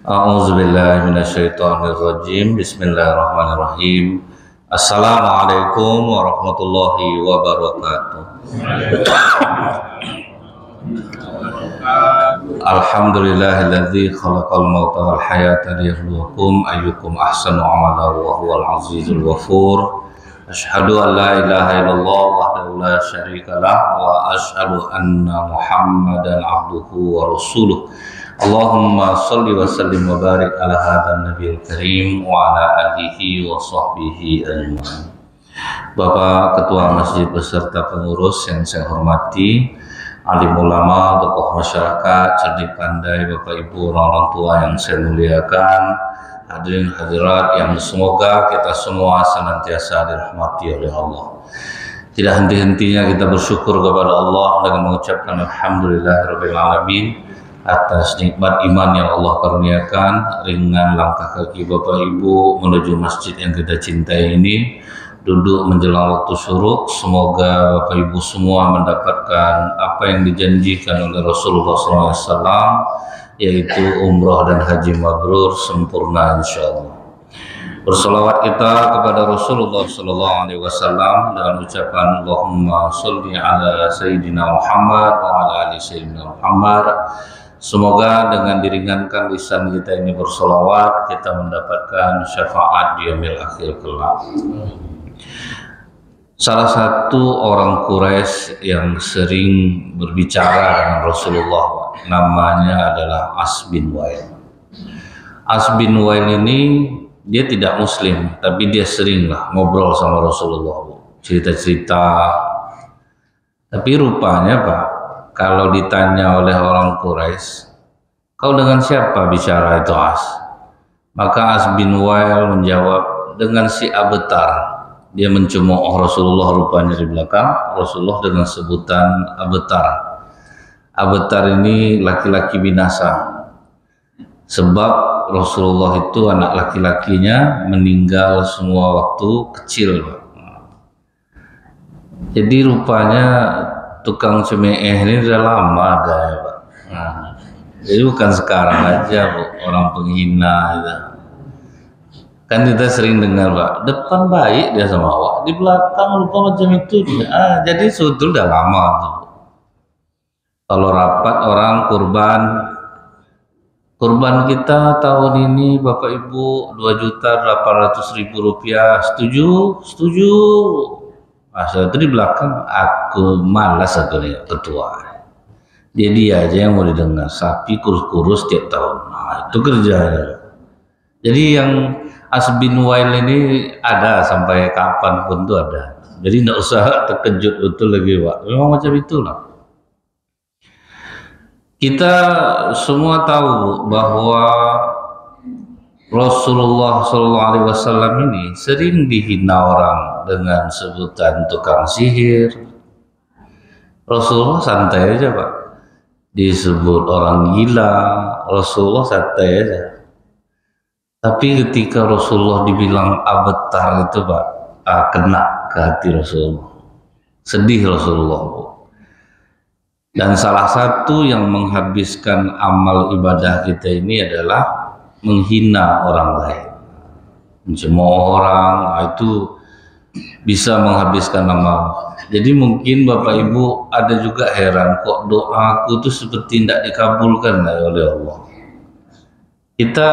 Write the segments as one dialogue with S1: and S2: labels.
S1: A'udzubillahi minasyaitonirrajim. Bismillahirrahmanirrahim. Assalamualaikum warahmatullahi wabarakatuh. Alhamdulillahilladzi khalaqal mauta wal hayata liyabluwakum ayyukum ahsanu amala wa huwal azizul ghafur. Asyhadu an la ilaha illallah wahdahu la syarikalah wa asyhadu anna Muhammadan abduhu wa rasuluh. Allahumma salli wa sallim wa barik ala hadzal nabiyil karim wa ala alihi wa sahbihi ajmain. Bapak Ketua Masjid beserta pengurus yang saya hormati, alim ulama, tokoh masyarakat, cerdik pandai, Bapak Ibu, orang tua yang saya muliakan, hadirin hadirat yang semoga kita semua senantiasa dirahmati oleh Allah. Tidak henti-hentinya kita bersyukur kepada Allah dengan mengucapkan alhamdulillahirabbil alamin atas nikmat iman yang Allah karuniakan. Ringan langkah kaki Bapak Ibu menuju masjid yang kita cintai ini, duduk menjelang waktu syuruk. Semoga Bapak Ibu semua mendapatkan apa yang dijanjikan oleh Rasulullah SAW, yaitu umrah dan haji mabrur sempurna insyaallah. Bersolawat kita kepada Rasulullah SAW dengan ucapan Allahumma sholli ala Sayyidina Muhammad wa ala ali Sayyidina Muhammad. Semoga dengan diringankan lisan kita ini bersolawat, kita mendapatkan syafaat di yaumil akhir kelak. Salah satu orang Quraisy yang sering berbicara dengan Rasulullah namanya adalah As bin Wail. As bin Wail ini dia tidak muslim, tapi dia seringlah ngobrol sama Rasulullah, cerita-cerita. Tapi rupanya Pak, kalau ditanya oleh orang Quraisy, kau dengan siapa bicara itu As? Maka As bin Wail menjawab, dengan si Abetar. Dia mencemooh Rasulullah rupanya di belakang Rasulullah dengan sebutan Abetar. Abetar ini laki-laki binasa, sebab Rasulullah itu anak laki-lakinya meninggal semua waktu kecil. Jadi rupanya tukang cemeh ini udah lama ada ya Pak. Jadi bukan sekarang aja Bu, orang penghina gitu. Kan kita sering dengar Pak, depan baik dia sama awak, di belakang lupa macam itu dia. Jadi sebetulnya udah lama tuh. Kalau rapat orang kurban kita tahun ini Bapak Ibu 2.800.000 rupiah, setuju? Setuju. Masa itu di belakang aku malas aku nih ketua. Dia aja yang mau didengar, sapi kurus-kurus tiap tahun. Nah, itu kerjanya. Jadi yang As bin Wail ini ada sampai kapan pun tuh ada. Jadi tidak usah terkejut betul lagi Pak. Memang macam itulah. Kita semua tahu bahwa Rasulullah SAW ini sering dihina orang dengan sebutan tukang sihir. Rasulullah santai aja Pak. Disebut orang gila, Rasulullah santai aja. Tapi ketika Rasulullah dibilang Abetar itu Pak, kena ke hati Rasulullah, sedih Rasulullah. Dan salah satu yang menghabiskan amal ibadah kita ini adalah menghina orang lain, mencemooh orang, itu bisa menghabiskan amal. Jadi mungkin Bapak Ibu ada juga heran, kok doaku itu seperti tidak dikabulkan oleh Allah. Kita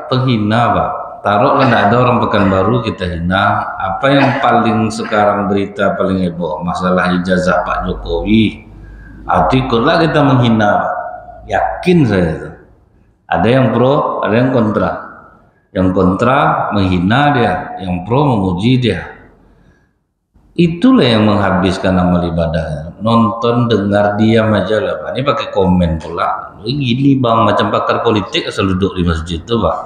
S1: penghina Pak, taruhlah tidak ada orang Pekanbaru kita hina. Apa yang paling sekarang berita paling heboh masalah ijazah Pak Jokowi, ikutlah kita menghina Pak. Yakin saya itu ada yang pro, ada yang kontra. Yang kontra menghina dia, yang pro memuji dia. Itulah yang menghabiskan amal ibadahnya. Nonton, dengar, diam aja lah Pak. Ini pakai komen pula. Gini Bang, macam pakar politik asal duduk di masjid itu Pak.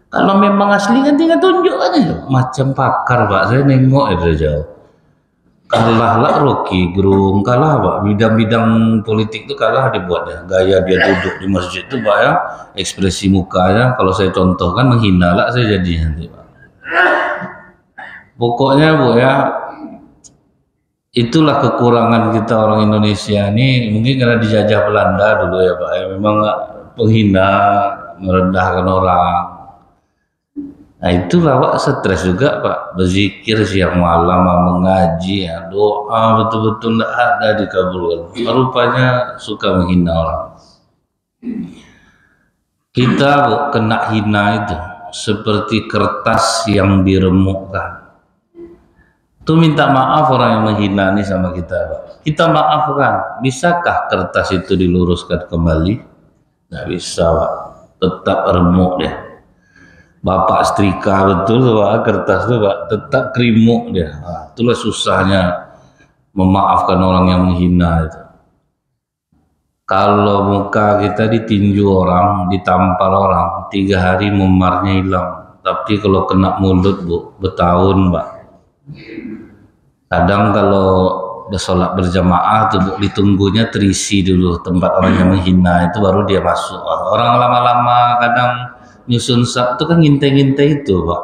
S1: Kalau memang asli kan tinggal tunjuk aja. Macam pakar Pak, saya nengok dari jauh. Kalah lah Rocky Gerung, kalah Pak. Bidang-bidang politik itu kalah dibuatnya. Gaya dia duduk di masjid itu Pak ya. Ekspresi mukanya, kalau saya contohkan menghina lah saya jadi nanti Pak. Pokoknya Bu ya, itulah kekurangan kita orang Indonesia ini, mungkin karena dijajah Belanda dulu ya Pak ya. Memang menghina, merendahkan orang. Nah itulah Pak, stres juga Pak, berzikir siang malam, mengaji, ya, doa betul-betul tidak ada dikabulkan. Rupanya suka menghina orang. Kita Bu, kena hina itu seperti kertas yang diremukkan. Tuh minta maaf orang yang menghina ini sama kita Pak. Kita maafkan. Bisakah kertas itu diluruskan kembali? Nggak bisa Pak, tetap remuk dia. Bapak setrika betul Pak, kertas itu Pak, tetap kerimuk dia. Nah, itulah susahnya memaafkan orang yang menghina itu. Kalau muka kita ditinju orang, ditampar orang, 3 hari memarnya hilang. Tapi kalau kena mulut Bu, bertahun Pak. Kadang kalau udah sholat berjamaah tuh Bu, ditunggunya terisi dulu tempat orang yang menghina itu baru dia masuk. Orang lama-lama kadang nyusun sab itu kan ngintai-ngintai itu Pak.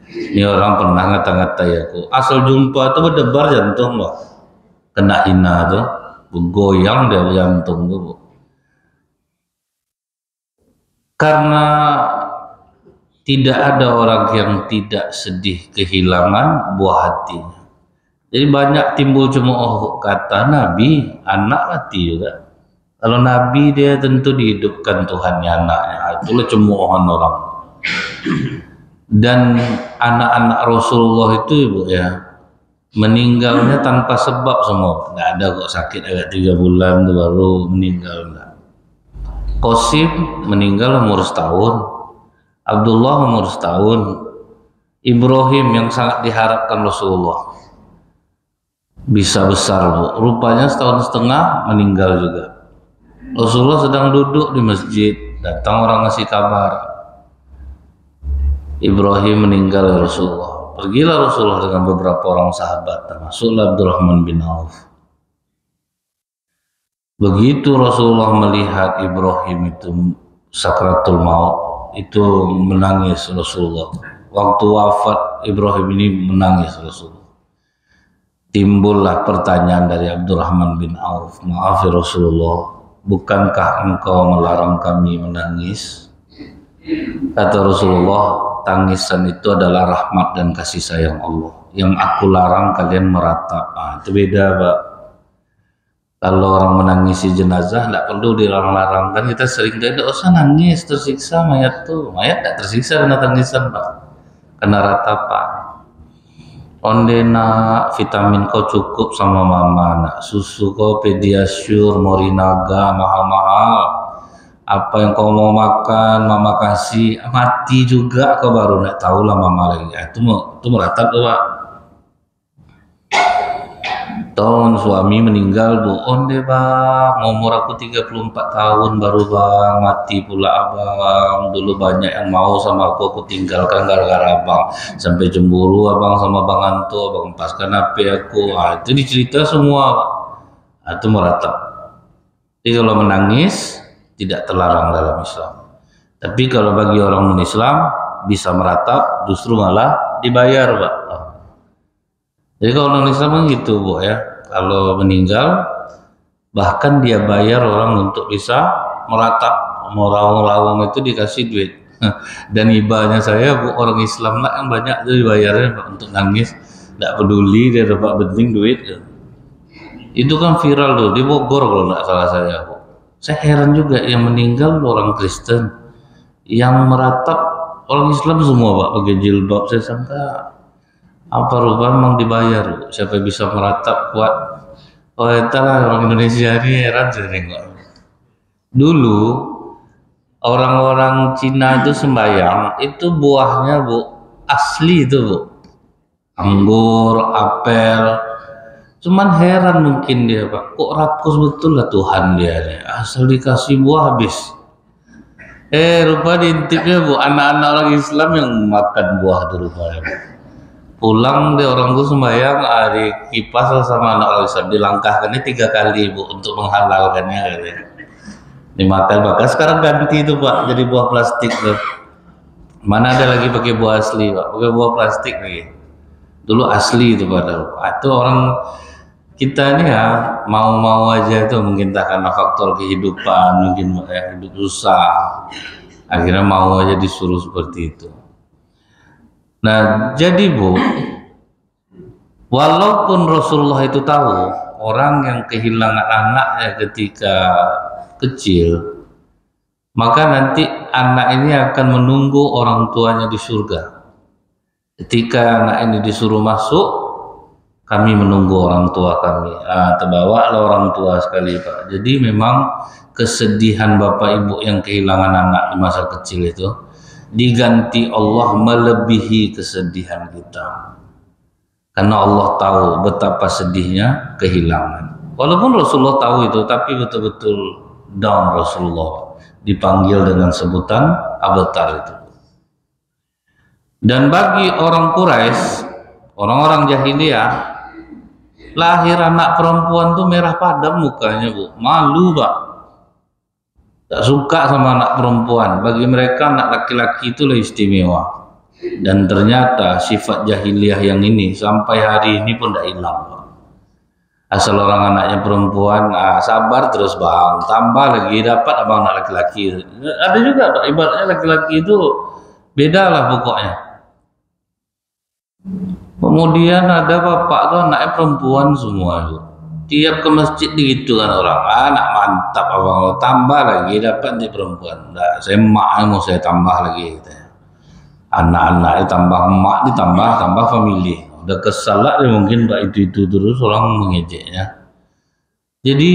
S1: Ini orang pernah ngata-ngata ya aku, asal jumpa tuh berdebar jantung Pak. Kena hina tuh, goyang dia jantung tuh Bu. Karena tidak ada orang yang tidak sedih kehilangan buah hatinya. Jadi banyak timbul cemooh kata Nabi, anak mati juga. Kalau Nabi dia tentu dihidupkan Tuhannya anaknya, itulah cemoohan orang. Dan anak-anak Rasulullah itu Ibu ya, meninggalnya tanpa sebab semua. Nggak ada kok sakit agak 3 bulan tuh baru meninggal. Enggak. Qasim meninggal umur setahun, Abdullah umur setahun, Ibrahim yang sangat diharapkan Rasulullah bisa besar Bu, rupanya setahun setengah meninggal juga. Rasulullah sedang duduk di masjid, datang orang ngasih kabar Ibrahim meninggal ya Rasulullah. Pergilah Rasulullah dengan beberapa orang sahabat, termasuklah Abdurrahman bin Auf. Begitu Rasulullah melihat Ibrahim itu sakratul maut, itu menangis Rasulullah. Waktu wafat Ibrahim ini menangis Rasulullah. Timbullah pertanyaan dari Abdurrahman bin Auf, maaf ya Rasulullah, bukankah engkau melarang kami menangis? Kata Rasulullah, tangisan itu adalah rahmat dan kasih sayang Allah. Yang aku larang kalian meratap. Itu beda Pak. Kalau orang menangisi jenazah tidak perlu dilarang-larang, kan kita sering tidak usah nangis, tersiksa mayat tuh. Mayat tidak tersiksa karena tangisan Pak, karena ratapan. Onde nak vitamin kau cukup sama mama, nak susu kau Pediasure, Morinaga mahal-mahal. Apa yang kau mau makan mama kasih, mati juga kau baru nak tahu lah mama lagi. Itu meratap tuh Pak. Tahun suami meninggal Bu, onde Bang, umur aku 34 tahun baru Bang, mati pula Abang. Dulu banyak yang mau sama aku tinggalkan gara-gara Abang. Sampai cemburu Abang sama Bang Anto, Abang lepaskan HP aku. Itu dicerita semua Pak. Itu meratap. Jadi kalau menangis tidak terlarang dalam Islam. Tapi kalau bagi orang non-Islam bisa meratap, justru malah dibayar Pak. Jadi kalau non-Islam kan gitu Bu ya, kalau meninggal bahkan dia bayar orang untuk bisa meratap, mau rawang-rawang itu dikasih duit. Dan ibanya saya Bu, orang Islam lah yang banyak tuh dibayarnya Pak, untuk nangis, tidak peduli dia dapat penting duit. Itu kan viral tuh di Bogor kalau tidak salah saya Bu. Saya heran juga yang meninggal orang Kristen, yang meratap orang Islam semua Pak pakai jilbab. Saya sangka apa rupanya memang dibayar, siapa bisa meratap kuat. Oh itulah orang Indonesia ini heran sering kok. Dulu orang-orang Cina itu sembahyang itu buahnya Bu asli itu Bu, anggur, apel. Cuman heran mungkin dia Pak, kok rakus betul lah Tuhan dia nih. Asal dikasih buah habis. Rupa diintipnya Bu, anak-anak orang Islam yang makan buah itu rupanya. Pulang dia orang tuh sembahyang, di kipas sama anak orang Islam, dilangkahkannya 3 kali Bu untuk menghalalkannya katanya. Dimakan bakal sekarang ganti itu Pak jadi buah plastik tuh. Mana ada lagi pakai buah asli Pak, pakai buah plastik lagi. Dulu asli itu padahal. Itu orang kita ini ya mau-mau aja tuh, mungkin tak karena faktor kehidupan, mungkin hidup susah, akhirnya mau aja disuruh seperti itu. Nah jadi Bu, walaupun Rasulullah itu tahu orang yang kehilangan anaknya ketika kecil, maka nanti anak ini akan menunggu orang tuanya di surga. Ketika anak ini disuruh masuk, kami menunggu orang tua kami. Terbawa lah orang tua sekali Pak. Jadi memang kesedihan bapak ibu yang kehilangan anak di masa kecil itu diganti Allah melebihi kesedihan kita. Karena Allah tahu betapa sedihnya kehilangan. Walaupun Rasulullah tahu itu, tapi betul-betul down Rasulullah. Dipanggil dengan sebutan Abtar itu. Dan bagi orang Quraisy, orang-orang jahiliyah, lahir anak perempuan tuh merah padam mukanya Bu, malu Pak, tak suka sama anak perempuan. Bagi mereka anak laki-laki itulah istimewa. Dan ternyata sifat jahiliyah yang ini sampai hari ini pun tidak hilang Pak. Asal orang anaknya perempuan, sabar terus Bang, tambah lagi dapat abang anak laki-laki. Ada juga Pak, ibaratnya laki-laki itu beda lah pokoknya. Kemudian ada bapak tuh anaknya perempuan semua itu. Tiap ke masjid begitu kan orang, anak mantap abang, tambah lagi dapat di perempuan. Nah, saya emak mau saya tambah lagi gitu. Anak-anak tambah emak tambah family. Udah kesal lah mungkin Pak itu terus orang mengejeknya. Jadi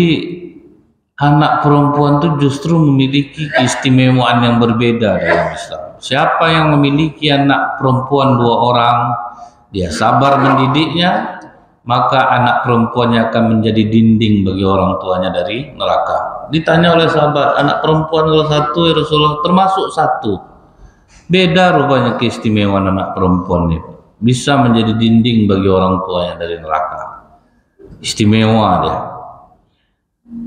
S1: anak perempuan tuh justru memiliki keistimewaan yang berbeda dalam Islam. Siapa yang memiliki anak perempuan 2 orang, dia sabar mendidiknya, maka anak perempuannya akan menjadi dinding bagi orang tuanya dari neraka. Ditanya oleh sahabat, anak perempuan kalau 1 ya Rasulullah, termasuk 1. Beda rupanya keistimewaan anak perempuan itu, bisa menjadi dinding bagi orang tuanya dari neraka. Istimewa dia.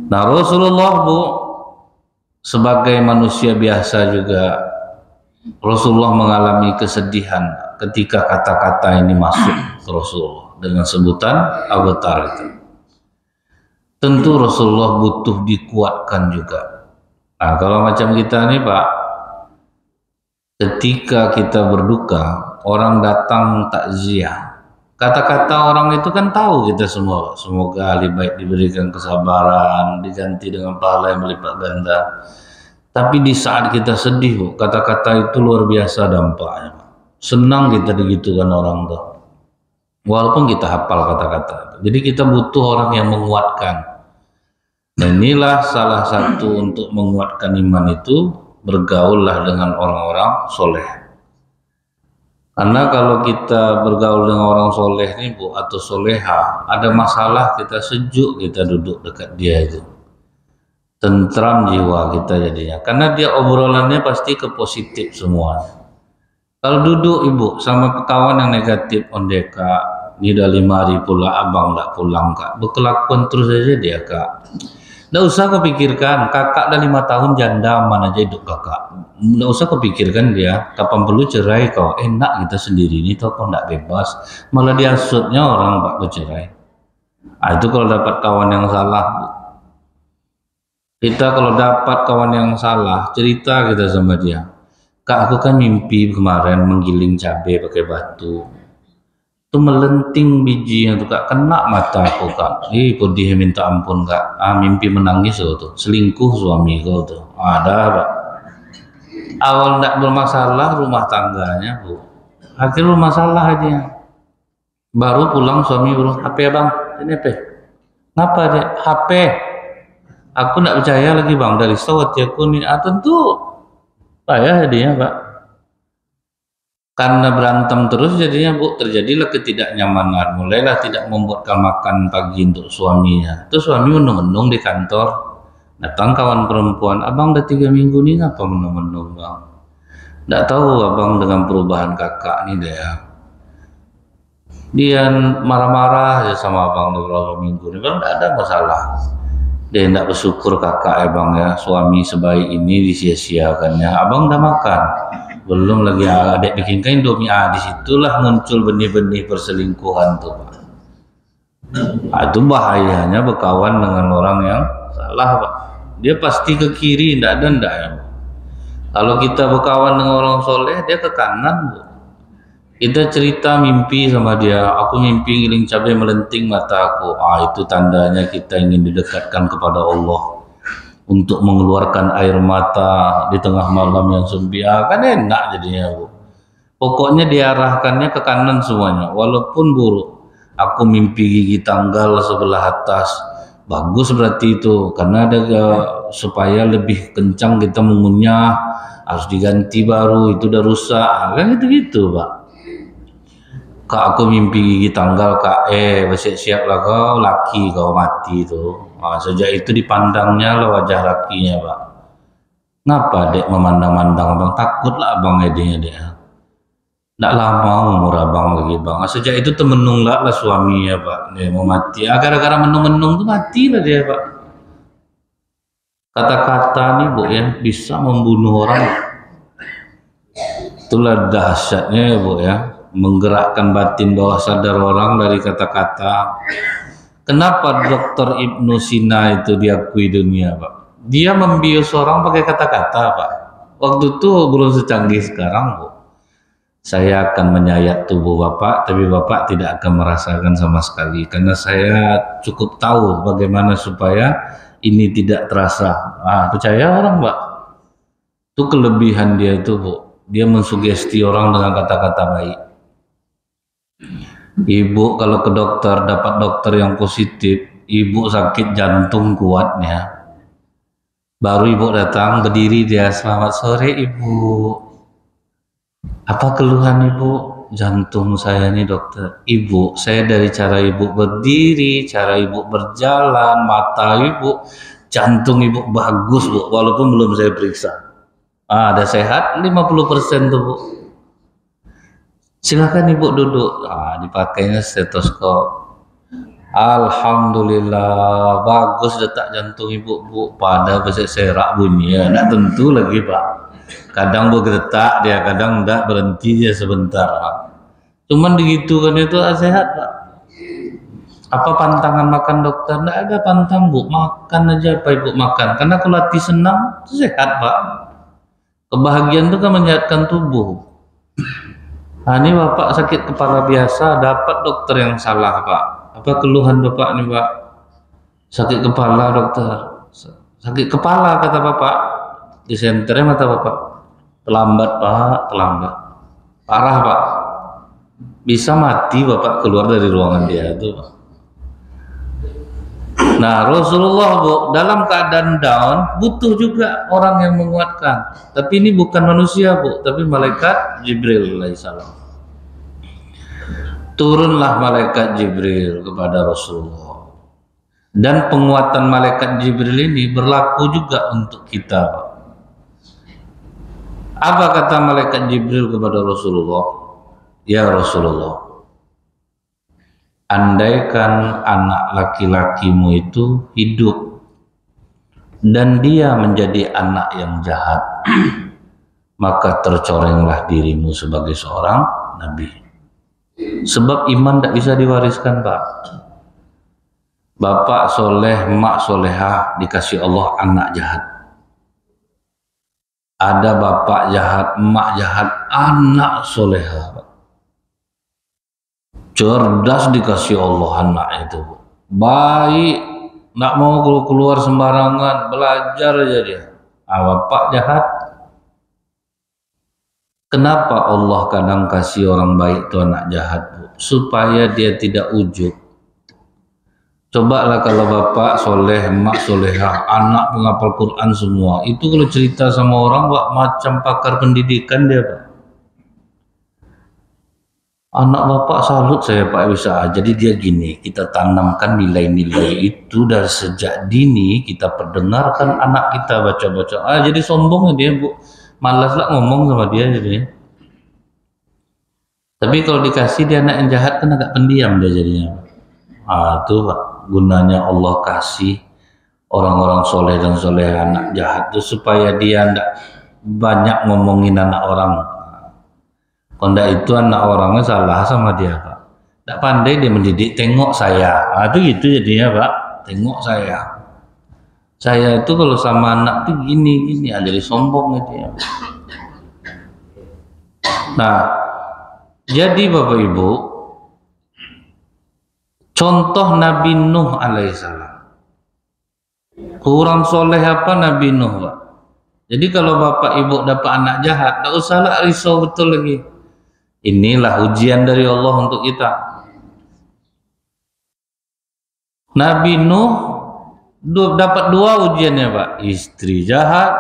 S1: Nah Rasulullah Bu, sebagai manusia biasa juga, Rasulullah mengalami kesedihan ketika kata-kata ini masuk ke Rasulullah dengan sebutan Abtar itu. Tentu Rasulullah butuh dikuatkan juga. Nah kalau macam kita nih Pak, ketika kita berduka, orang datang takziah, kata-kata orang itu kan tahu kita semua, semoga ahli baik diberikan kesabaran, diganti dengan pahala yang berlipat ganda. Tapi di saat kita sedih Bu, kata-kata itu luar biasa dampaknya. Senang kita digitukan orang tuh, walaupun kita hafal kata-kata. Jadi kita butuh orang yang menguatkan. Nah inilah salah satu untuk menguatkan iman itu, bergaullah dengan orang-orang soleh. Karena kalau kita bergaul dengan orang soleh nih Bu, atau soleha, ada masalah kita sejuk, kita duduk dekat dia itu, tentram jiwa kita jadinya. Karena dia obrolannya pasti ke positif semua. Kalau duduk Ibu sama kawan yang negatif, ondeka, ini udah 5 hari pula abang nggak pulang Kak, berkelakuan terus aja dia Kak. Nggak usah kepikirkan, kakak udah 5 tahun janda, mana aja hidup kakak. Nggak usah kepikirkan dia, kapan perlu cerai kau, enak kita sendiri ini tau kau nggak bebas, malah diasutnya orang bak bercerai. Nah, itu kalau dapat kawan yang salah Bu. Kita kalau dapat kawan yang salah, cerita kita sama dia, Kak aku kan mimpi kemarin menggiling cabai pakai batu, itu melenting bijinya tuh Kak, kena mata aku Kak. Pedih minta ampun Kak. Mimpi menangis tuh, selingkuh suami kau tuh. Ada Pak. Awal nggak bermasalah rumah tangganya Bu, akhirnya bermasalah aja. Baru pulang suami bilang, HP Bang, ini HP. Ngapa deh? HP. Aku nggak percaya lagi Bang, dari sawat ya aku nih. Tentu payah jadinya Pak. Karena berantem terus jadinya Bu, terjadilah ketidaknyamanan, mulailah tidak membuatkan makan pagi untuk suaminya. Terus suami menung-menung di kantor, datang kawan perempuan, abang udah 3 minggu nih ngapa menung-menung Bang? Nggak tahu abang dengan perubahan kakak nih dia marah-marah aja sama abang beberapa minggu nih Bang, nggak ada masalah. Dia nggak bersyukur kakak ya Bang ya, suami sebaik ini disia-siakannya. Abang udah makan? Belum lagi, adik bikinkan Indomie. Disitulah muncul benih-benih perselingkuhan tuh Pak. Nah, itu bahayanya berkawan dengan orang yang salah, Pak. Dia pasti ke kiri, tidak ada ndak ya. Kalau kita berkawan dengan orang soleh, dia ke kanan, Bu. Kita cerita mimpi sama dia, aku mimpi ngiling cabai melenting mata aku. Itu tandanya kita ingin didekatkan kepada Allah untuk mengeluarkan air mata di tengah malam yang sunyi. Kan enak jadinya, Bu. Pokoknya diarahkannya ke kanan semuanya, walaupun buruk. Aku mimpi gigi tanggal sebelah atas, bagus berarti itu, karena ada supaya lebih kencang kita mengunyah, harus diganti baru, itu udah rusak, kan gitu-gitu, Pak. Kak, aku mimpi gigi tanggal, Kak, bersiap-siap lah kau, laki kau mati itu. Sejak itu dipandangnya lah wajah lakinya, Pak. Ngapa dek memandang-mandang abang? Takutlah abang edenya dia. Nggak lama umur abang lagi, Bang. Sejak itu temenung lah suaminya, Pak. Dia mau mati. Gara-gara menung-menung tuh mati lah dia, Pak. Kata-kata nih, Bu, ya, bisa membunuh orang. Itulah dahsyatnya ya, Bu, ya. Menggerakkan batin bawah sadar orang dari kata-kata. Kenapa Dr. Ibnu Sina itu diakui dunia, Pak? Dia membius orang pakai kata-kata, Pak. Waktu itu belum secanggih sekarang, Bu. Saya akan menyayat tubuh Bapak, tapi Bapak tidak akan merasakan sama sekali, karena saya cukup tahu bagaimana supaya ini tidak terasa. Percaya orang, Pak. Itu kelebihan dia itu, Bu. Dia mensugesti orang dengan kata-kata baik. Ibu kalau ke dokter, dapat dokter yang positif, ibu sakit jantung kuatnya. Baru ibu datang, berdiri dia, selamat sore Ibu. Apa keluhan Ibu? Jantung saya nih dokter. Ibu, saya dari cara Ibu berdiri, cara Ibu berjalan, mata Ibu, jantung Ibu bagus, Bu, walaupun belum saya periksa. Ada sehat 50% tuh, Bu. Silakan Ibu duduk. Dipakainya stetoskop. Alhamdulillah, bagus detak jantung Ibu, Bu. Pada berserak bunyi, ya. Nggak tentu lagi, Pak. Kadang bergetak dia, kadang enggak, berhenti dia sebentar. Cuman digitukan itu sehat, Pak. Apa pantangan makan dokter? Enggak ada pantang, Bu. Makan aja apa Ibu makan. Karena kalau hati senang, itu sehat, Pak. Kebahagiaan itu kan menyehatkan tubuh. Ini Bapak sakit kepala biasa, dapat dokter yang salah, Pak. Apa keluhan Bapak nih, Pak? Sakit kepala, dokter. Sakit kepala, kata Bapak. Di senternya mata Bapak. Terlambat, Pak, terlambat. Parah, Pak. Bisa mati Bapak keluar dari ruangan dia itu, Pak. Nah, Rasulullah, Bu, dalam keadaan down butuh juga orang yang menguatkan. Tapi ini bukan manusia, Bu, tapi malaikat Jibril alaihissalam. Turunlah malaikat Jibril kepada Rasulullah. Dan penguatan malaikat Jibril ini berlaku juga untuk kita, Pak. Apa kata malaikat Jibril kepada Rasulullah? Ya Rasulullah, andaikan anak laki-lakimu itu hidup dan dia menjadi anak yang jahat, maka tercorenglah dirimu sebagai seorang nabi. Sebab iman tidak bisa diwariskan, Pak. Bapak soleh, emak solehah, dikasih Allah anak jahat. Ada bapak jahat, emak jahat, anak solehah, Pak. Cerdas dikasih Allah anak itu, baik, nggak mau keluar sembarangan, belajar aja dia. Bapak jahat. Kenapa Allah kadang kasih orang baik itu anak jahat, Bu? Supaya dia tidak ujub. Cobalah kalau bapak soleh, emak solehah, anak menghafal Quran semua, itu kalau cerita sama orang, Pak, macam pakar pendidikan dia, Pak. Anak bapak salut saya, Pak, bisa. Jadi dia gini, kita tanamkan nilai-nilai itu dari sejak dini, kita perdengarkan anak kita baca-baca. Jadi sombong dia, Bu. Malas lah ngomong sama dia jadi. Tapi kalau dikasih dia anak yang jahat kan agak pendiam dia jadinya. Itu Pak, gunanya Allah kasih orang-orang soleh dan soleh anak jahat itu supaya dia tidak banyak ngomongin anak orang. Kalau itu anak orangnya salah sama dia, Pak. Tak pandai dia mendidik, tengok saya. Nah, itu gitu jadinya Pak, tengok saya. Saya itu kalau sama anak tuh gini, jadi sombong gitu ya. Nah, jadi Bapak Ibu, contoh Nabi Nuh alaihissalam. Kurang soleh apa Nabi Nuh Pak? Jadi kalau Bapak Ibu dapat anak jahat, tak usahlah risau betul lagi. Inilah ujian dari Allah untuk kita. Nabi Nuh dapat dua ujiannya Pak, istri jahat,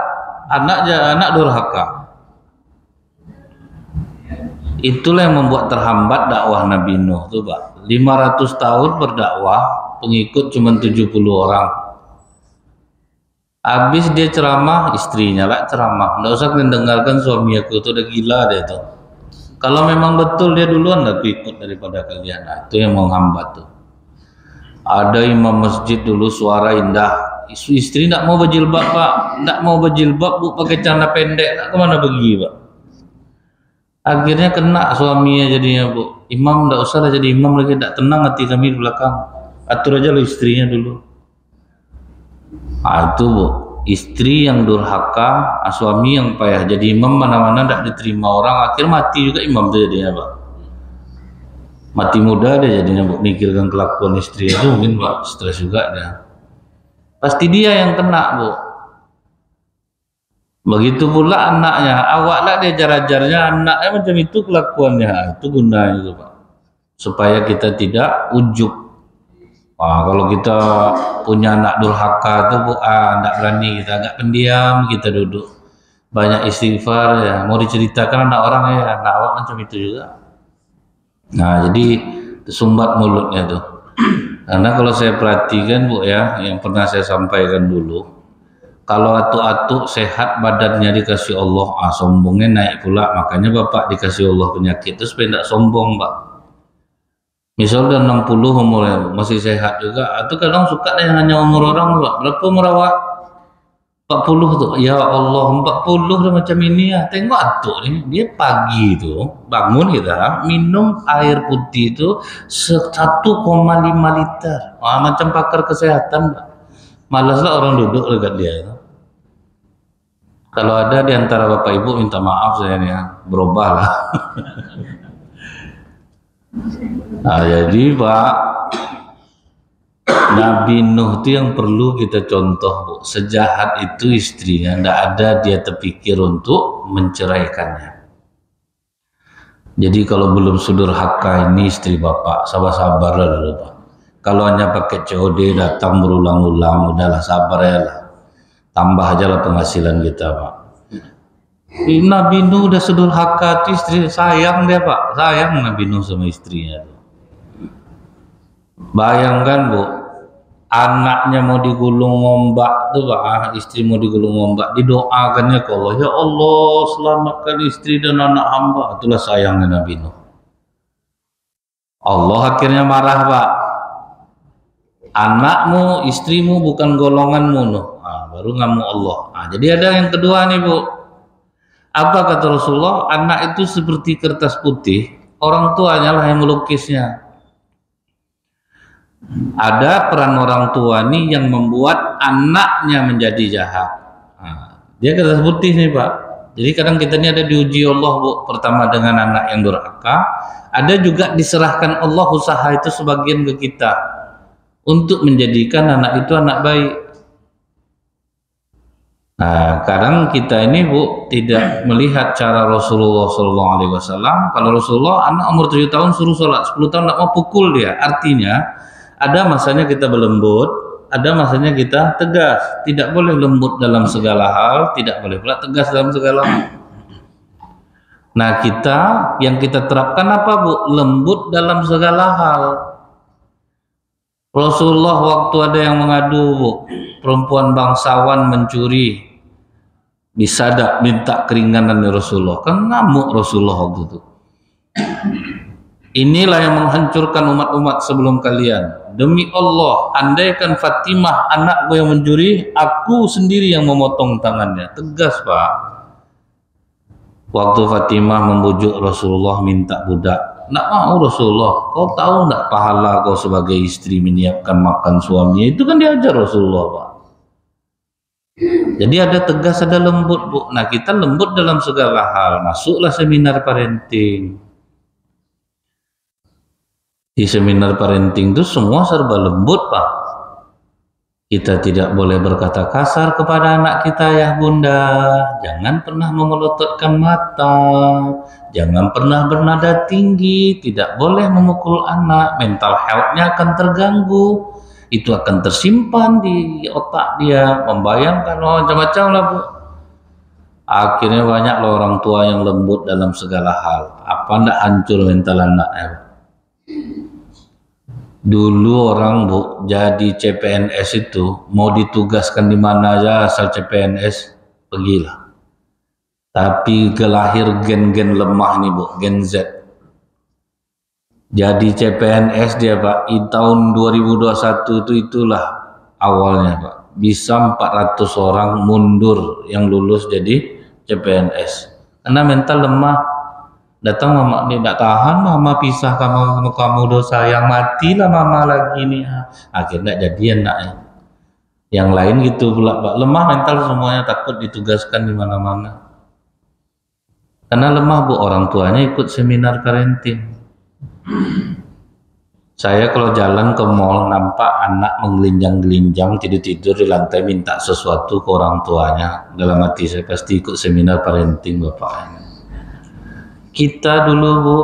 S1: anak durhaka. Itulah yang membuat terhambat dakwah Nabi Nuh tuh Pak. 500 tahun berdakwah, pengikut cuma 70 orang. Habis dia ceramah, istrinya lah ceramah. Nggak usah mendengarkan suami aku tuh udah gila dia tuh. Kalau memang betul dia duluan lebih ikut daripada kalian. Nah, itu yang menghambat tuh. Ada imam masjid dulu suara indah, istri tidak mau berjilbab Pak, tidak mau berjilbab Bu, pakai celana pendek, nak kemana pergi Pak? Akhirnya kena suaminya jadinya Bu. Imam tidak usah lah jadi imam lagi, tidak tenang hati kami di belakang. Atur aja lo istrinya dulu. Nah, itu Bu, istri yang durhaka, suami yang payah. Jadi imam mana-mana tidak diterima orang, akhir mati juga imam itu jadinya Pak. Mati muda dia jadinya Bu, mikirkan kelakuan istri itu mungkin Pak, stres juga dia. Pasti dia yang kena Bu. Begitu pula anaknya, awaklah dia ajar-ajarnya anaknya macam itu kelakuannya. Itu gunanya itu Pak, supaya kita tidak ujub. Wah, kalau kita punya anak durhaka itu Bu, tidak berani kita, agak pendiam, kita duduk banyak istighfar ya. Mau diceritakan anak orang ya, anak awak macam itu juga. Nah, jadi tersumbat mulutnya tuh. Karena kalau saya perhatikan Bu ya, yang pernah saya sampaikan dulu, kalau atuk-atuk sehat badannya dikasih Allah, sombongnya naik pula. Makanya Bapak dikasih Allah penyakit itu supaya tidak sombong Pak. Misal udah 60 umurnya masih sehat juga, atau kadang suka yang hanya umur orang Pak. Berapa umur awak? 40 tuh. Ya Allah, 40 udah macam ini ya. Tengok atuk nih, dia pagi itu bangun kita minum air putih itu 1,5 liter. Wah, macam pakar kesehatan Pak. Malaslah orang duduk dekat dia. Kalau ada di antara Bapak Ibu minta maaf saya nih ya, berubah lah. Nah, jadi Pak, Nabi Nuh itu yang perlu kita contoh Bu. Sejahat itu istrinya, tidak ada dia terpikir untuk menceraikannya. Jadi kalau belum sudurhaka ini istri Bapak, sabar-sabar dulu Pak. Kalau hanya pakai COD datang berulang-ulang, udahlah sabar ya lah. Tambah aja lah penghasilan kita Pak. Nabi Nuh udah sudurhaka itu istri, sayang dia Pak, sayang Nabi Nuh sama istrinya. Bayangkan Bu, anaknya mau digulung ombak tuh Pak, istri mau digulung ombak, didoakannya ke Allah, ya Allah selamatkan istri dan anak hamba. Itulah sayangnya Nabi Nuh. Allah akhirnya marah Pak, anakmu, istrimu bukan golonganmu Nuh. Baru ngamuk Allah. Jadi ada yang kedua nih Bu, apa kata Rasulullah, anak itu seperti kertas putih, orang tuanya lah yang melukisnya. Ada peran orang tua nih yang membuat anaknya menjadi jahat. Dia kertas putih nih Pak. Jadi kadang kita ini ada diuji Allah Bu. Pertama dengan anak yang durhaka, ada juga diserahkan Allah usaha itu sebagian ke kita untuk menjadikan anak itu anak baik. Nah, kadang kita ini Bu tidak melihat cara Rasulullah SAW. Kalau Rasulullah anak umur 7 tahun suruh sholat, 10 tahun tidak mau pukul dia. Artinya ada masanya kita berlembut, ada masanya kita tegas. Tidak boleh lembut dalam segala hal, tidak boleh pula tegas dalam segala hal. Nah, kita yang kita terapkan apa Bu? Lembut dalam segala hal. Rasulullah waktu ada yang mengadu Bu, perempuan bangsawan mencuri, bisa tak minta keringanan dari Rasulullah, kan ngamuk Rasulullah waktu itu. Inilah yang menghancurkan umat-umat sebelum kalian. Demi Allah, andaikan Fatimah anakku yang mencuri, aku sendiri yang memotong tangannya. Tegas Pak. Waktu Fatimah membujuk Rasulullah minta budak, Nggak mau Rasulullah. Kau tahu nggak pahala kau sebagai istri menyiapkan makan suaminya? Itu kan diajar Rasulullah, Pak. Jadi ada tegas, ada lembut, Bu. Nah, kita lembut dalam segala hal. Masuklah seminar parenting. Di seminar parenting itu semua serba lembut, Pak. Kita tidak boleh berkata kasar kepada anak kita, ya Bunda. Jangan pernah memelototkan mata. Jangan pernah bernada tinggi. Tidak boleh memukul anak. Mental health-nya akan terganggu. Itu akan tersimpan di otak dia. Membayangkan macam-macam lah, Bu. Akhirnya banyak loh orang tua yang lembut dalam segala hal. Apa ndak hancur mental anaknya? Dulu orang, Bu, jadi CPNS itu mau ditugaskan di mana aja asal CPNS pergilah. Tapi kelahir gen-gen lemah nih, Bu, gen Z. Jadi CPNS dia, Pak, di tahun 2021 itulah awalnya, Pak. Bisa 400 orang mundur yang lulus jadi CPNS. Karena mental lemah. Datang mama, dia tidak tahan, mama pisah kamu dosa yang matilah mama lagi nih. Akhirnya jadian nak. Yang lain gitu pula, Pak. Lemah mental semuanya, takut ditugaskan di mana-mana. Karena lemah, Bu, orang tuanya ikut seminar parenting. Saya kalau jalan ke mall nampak anak menggelinjang-gelinjang tidur-tidur di lantai minta sesuatu ke orang tuanya. Dalam hati saya pasti ikut seminar parenting, Bapak. Kita dulu, Bu,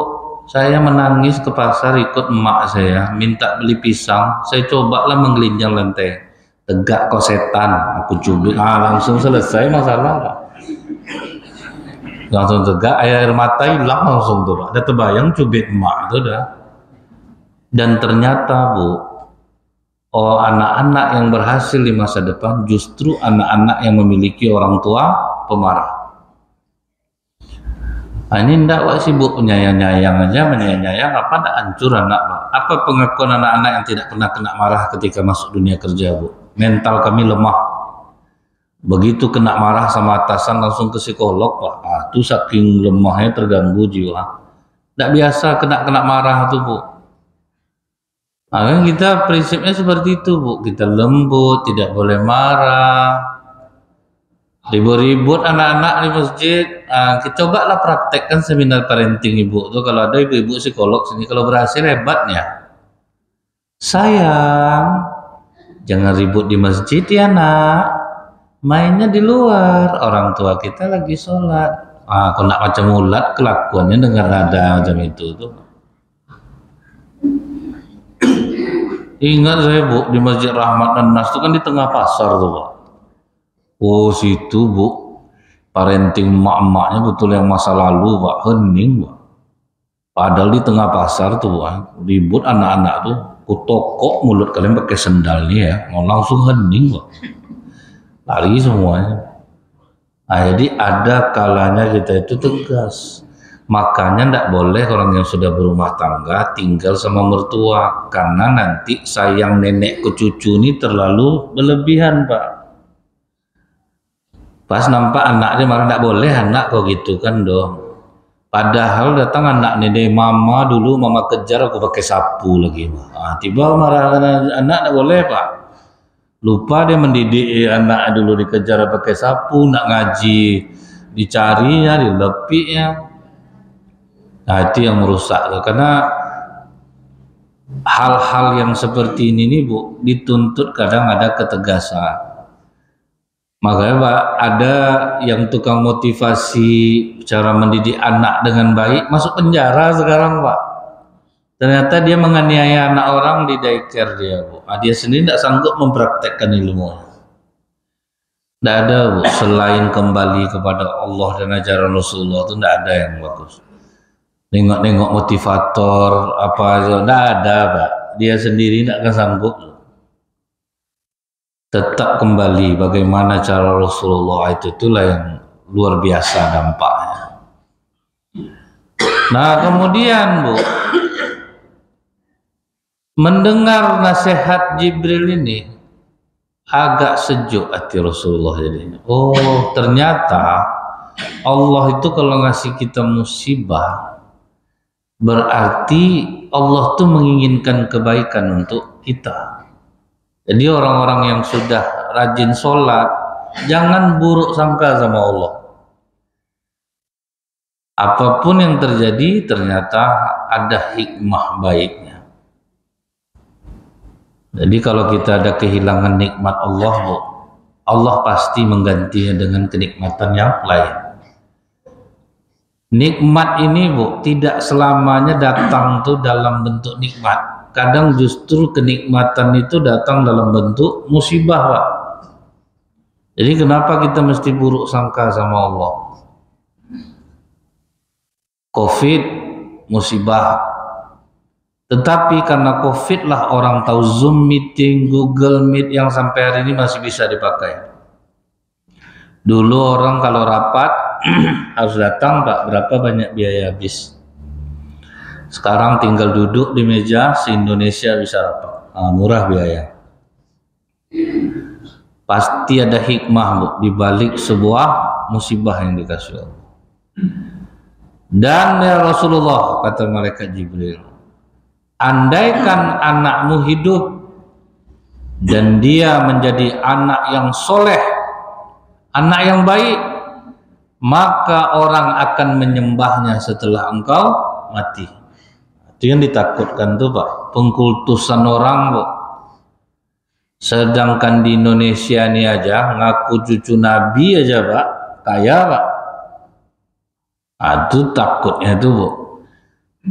S1: saya menangis ke pasar ikut emak saya minta beli pisang. Saya cobalah menggelinjang lantai. Tegak kau setan, aku cubit. Langsung selesai masalah, Pak. Langsung tegak, air mata hilang langsung tuh, Pak. Ada terbayang cubit emak itu dah. Dan ternyata, Bu, anak-anak yang berhasil di masa depan justru anak-anak yang memiliki orang tua pemarah. Nah, ini ndak wak sibuk penyayang-nyayang aja, menyayang-nyayang apa ndak hancur anak, Pak. Apa pengakuan anak-anak yang tidak pernah kena marah ketika masuk dunia kerja, Bu? Mental kami lemah. Begitu kena marah sama atasan langsung ke psikolog, Pak. Itu saking lemahnya terganggu jiwa. Ndak biasa kena marah tuh, Bu. Nah, kan kita prinsipnya seperti itu, Bu. Kita lembut, tidak boleh marah. Ribut-ribut anak-anak di masjid. Kita cobalah praktekkan seminar parenting, Ibu. Tuh kalau ada ibu-ibu psikolog sini, kalau berhasil hebatnya. Sayang, jangan ribut di masjid ya, Nak. Mainnya di luar. Orang tua kita lagi sholat. Kalau nak macam ulat kelakuannya dengar nada macam itu tuh. Ingat saya, Bu, di Masjid Rahmat dan Nas itu kan di tengah pasar tuh, Pak. Oh, situ, Bu, parenting emak-emaknya betul yang masa lalu, Pak. Hening, Pak. Padahal di tengah pasar tuh, Pak, ribut anak-anak tuh, kutokok mulut kalian pakai sendal nih ya, mau langsung hening, Pak. Lari semuanya. Nah, jadi ada kalanya kita itu tegas. Makanya tidak boleh orang yang sudah berumah tangga tinggal sama mertua, karena nanti sayang nenek ke cucu ini terlalu berlebihan, Pak. Pas nampak anaknya marah, tidak boleh anak kok gitu kan dong. Padahal datang anak nenek mama dulu, mama kejar aku pakai sapu lagi. Tiba marah anak, tidak boleh, Pak. Lupa dia mendidik anak dulu, dikejar pakai sapu, nak ngaji dicarinya, dilepiknya. Nah, itu yang merusak tuh. Karena hal-hal yang seperti ini nih, Bu, dituntut kadang ada ketegasan. Makanya, Pak, ada yang tukang motivasi cara mendidik anak dengan baik masuk penjara sekarang, Pak. Ternyata dia menganiaya anak orang di daycare dia, Bu. Dia sendiri tidak sanggup mempraktekkan ilmu. Tidak ada, Bu, selain kembali kepada Allah dan ajaran Rasulullah itu tidak ada yang bagus. Nengok-nengok motivator apa aja, tidak ada, Pak. Dia sendiri tidak akan sanggup. Tetap kembali bagaimana cara Rasulullah, itulah yang luar biasa dampaknya. Nah, kemudian, Bu, mendengar nasihat Jibril ini agak sejuk hati Rasulullah jadinya. Oh, ternyata Allah itu kalau ngasih kita musibah berarti Allah tuh menginginkan kebaikan untuk kita. Jadi orang-orang yang sudah rajin sholat, jangan buruk sangka sama Allah. Apapun yang terjadi ternyata ada hikmah baiknya. Jadi kalau kita ada kehilangan nikmat Allah, Allah pasti menggantinya dengan kenikmatan yang lain. Nikmat ini tidak selamanya datang tuh dalam bentuk nikmat. Kadang justru kenikmatan itu datang dalam bentuk musibah, Pak. Jadi kenapa kita mesti buruk sangka sama Allah? Covid musibah, tetapi karena Covid lah orang tahu Zoom meeting, Google Meet yang sampai hari ini masih bisa dipakai. Dulu orang kalau rapat harus datang, Pak, berapa banyak biaya habis. Sekarang tinggal duduk di meja, se-Indonesia bisa rapat, murah biaya. Pasti ada hikmah, Bu, di balik sebuah musibah yang dikasih Allah. Dan ya Rasulullah, kata malaikat Jibril, andaikan anakmu hidup dan dia menjadi anak yang soleh, anak yang baik, maka orang akan menyembahnya setelah engkau mati. Itu yang ditakutkan tuh, Pak, pengkultusan orang, Bu. Sedangkan di Indonesia ini aja ngaku cucu Nabi aja, Pak, kaya, Pak. Aduh, takutnya tuh, Bu.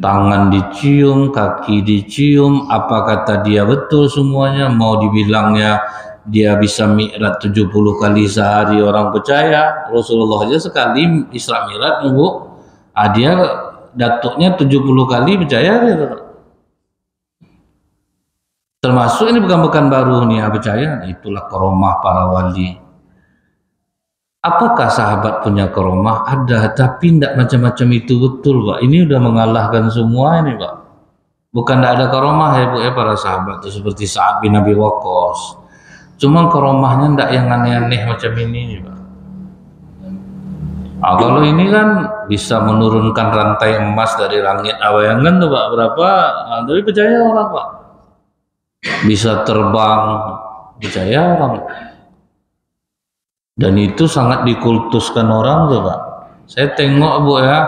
S1: Tangan dicium, kaki dicium, apa kata dia betul semuanya. Mau dibilangnya dia bisa mi'raj 70 kali sehari, orang percaya. Rasulullah aja sekali Isra Mi'raj, Bu, dia datuknya 70 kali percaya gitu. Termasuk ini bukan baru nih, percaya. Itulah karomah para wali. Apakah sahabat punya karomah? Ada, tapi tidak macam-macam itu, betul, Pak. Ini udah mengalahkan semua ini, Pak. Bukan tidak ada karomah ya, Bu, ya, para sahabat itu seperti Sa'ad bin Abi Waqqas. Cuma karomahnya tidak yang aneh-aneh macam ini, Pak. Kalau ini kan bisa menurunkan rantai emas dari langit awayangan tuh, Pak. Berapa? Tapi percaya orang, Pak. Bisa terbang, percaya orang. Dan itu sangat dikultuskan orang tuh, Pak. Saya tengok, Bu, ya,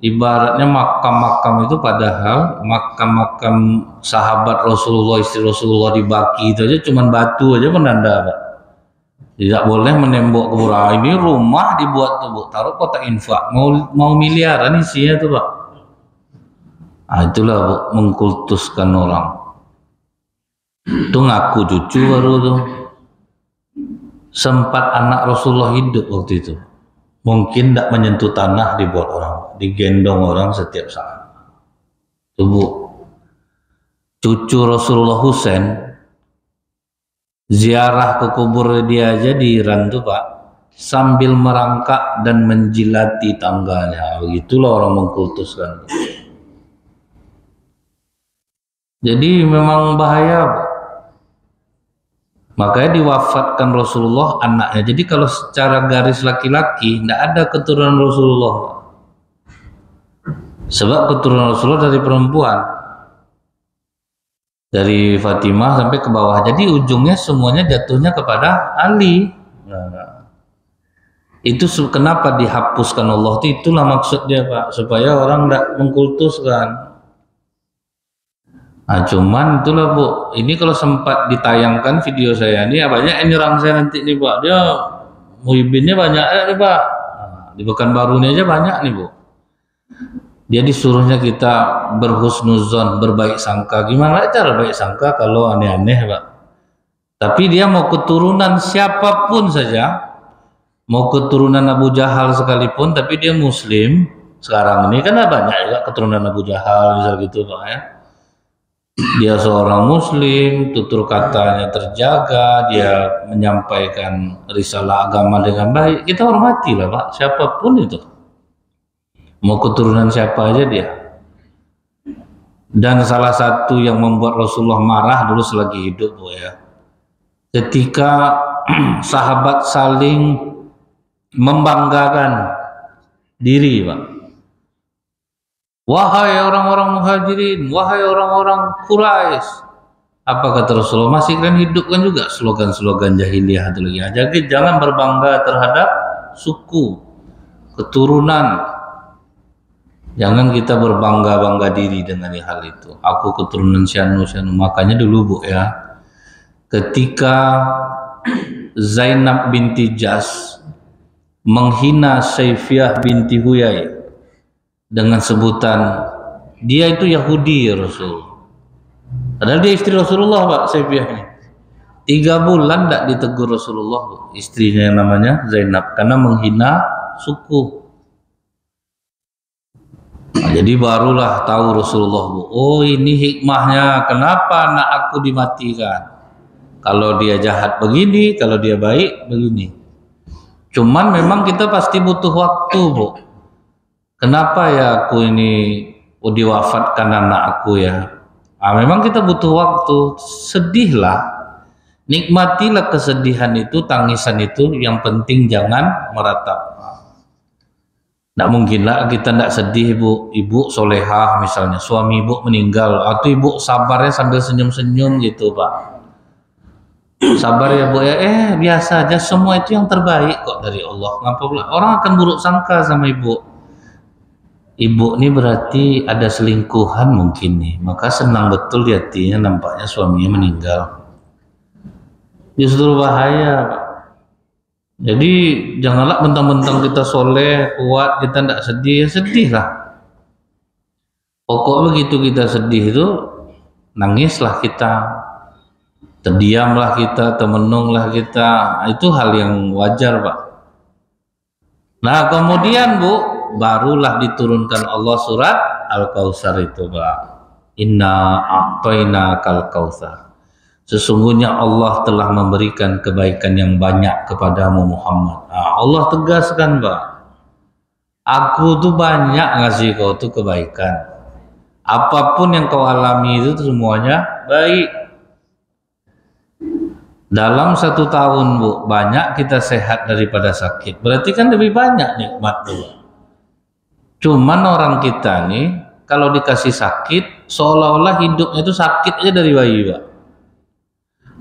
S1: ibaratnya makam-makam itu, padahal makam-makam sahabat Rasulullah, istri Rasulullah di Baki itu aja cuman batu aja penanda, Pak. Tidak boleh menembok kuburan. Ini rumah dibuat tuh, Bu, taruh kotak infak, mau miliaran isinya tuh, Pak. Itulah, Bu, mengkultuskan orang. Itu ngaku cucu baru tuh. Sempat anak Rasulullah hidup waktu itu, mungkin tidak menyentuh tanah dibuat orang, digendong orang setiap saat. Tuh, Bu, cucu Rasulullah Husain ziarah ke kubur dia aja di Iran tuh, Pak, sambil merangkak dan menjilati tangganya. Begitulah orang mengkultuskan. Jadi memang bahaya, Pak. Makanya diwafatkan Rasulullah anaknya. Jadi kalau secara garis laki-laki tidak ada keturunan Rasulullah, sebab keturunan Rasulullah dari perempuan, dari Fatimah sampai ke bawah. Jadi ujungnya semuanya jatuhnya kepada Ali. Itu kenapa dihapuskan Allah, itulah maksudnya, Pak, supaya orang tidak mengkultuskan. Nah, cuman itulah, Bu, ini kalau sempat ditayangkan video saya ini, banyak yang nyerang saya nanti nih, Pak. Dia muhibinnya banyak nih, Pak. Di Pekanbaru ini aja banyak nih, Bu. Dia disuruhnya kita berhusnuzon, berbaik sangka. Gimana cara baik sangka kalau aneh-aneh, Pak? Tapi dia mau keturunan siapapun saja, mau keturunan Abu Jahal sekalipun, tapi dia Muslim. Sekarang ini kan banyak juga keturunan Abu Jahal, misal gitu, Pak, ya. Dia seorang Muslim, tutur katanya terjaga, dia menyampaikan risalah agama dengan baik, kita hormatilah, Pak, siapapun itu, mau keturunan siapa aja dia. Dan salah satu yang membuat Rasulullah marah dulu selagi hidup, Bu, ya, ketika sahabat saling membanggakan diri, Pak. Wahai orang-orang Muhajirin, wahai orang-orang Quraisy. Apa kata Rasulullah? Masih kalian hidupkan juga slogan-slogan jahiliyah itu lagi. Jadi jangan berbangga terhadap suku, keturunan. Jangan kita berbangga-bangga diri dengan hal itu. Aku keturunan Syanu. Makanya dulu Bu ya, ketika Zainab binti Jas menghina Saifiyah binti Huyai dengan sebutan dia itu Yahudi ya Rasul. Padahal dia istri Rasulullah Pak Saifiyah ini. 3 bulan tidak ditegur Rasulullah Bu, istrinya yang namanya Zainab karena menghina suku. Nah, jadi barulah tahu Rasulullah Bu, oh ini hikmahnya kenapa anak aku dimatikan. Kalau dia jahat begini, kalau dia baik begini. Cuman memang kita pasti butuh waktu Bu. Kenapa ya aku ini diwafatkan anak aku ya? Nah, memang kita butuh waktu. Sedihlah, nikmatilah kesedihan itu, tangisan itu. Yang penting jangan meratap. Tidak mungkinlah kita tidak sedih Bu. Ibu solehah misalnya, suami ibu meninggal, atau ibu sabarnya sambil senyum-senyum gitu Pak. Sabar ya Bu ya, biasa aja, semua itu yang terbaik kok dari Allah. Ngapa pula orang akan buruk sangka sama ibu. Ibu ini berarti ada selingkuhan mungkin nih, maka senang betul di hatinya nampaknya suaminya meninggal. Justru bahaya Pak. Jadi janganlah mentang-mentang kita soleh, kuat, kita tidak sedih, ya sedih lah. Pokok begitu kita sedih itu, nangislah kita, terdiamlah kita, termenunglah kita. Itu hal yang wajar Pak. Nah kemudian Bu, barulah diturunkan Allah surat Al-Kautsar itu Pak. Inna a'tainakal kautsar. Sesungguhnya Allah telah memberikan kebaikan yang banyak kepadamu Muhammad. Nah, Allah tegaskan Pak, aku tuh banyak ngasih kau tuh kebaikan. Apapun yang kau alami itu semuanya baik. Dalam 1 tahun Bu, banyak kita sehat daripada sakit. Berarti kan lebih banyak nikmat tuh. Cuman orang kita nih kalau dikasih sakit seolah-olah hidupnya itu sakit aja dari bayi Pak.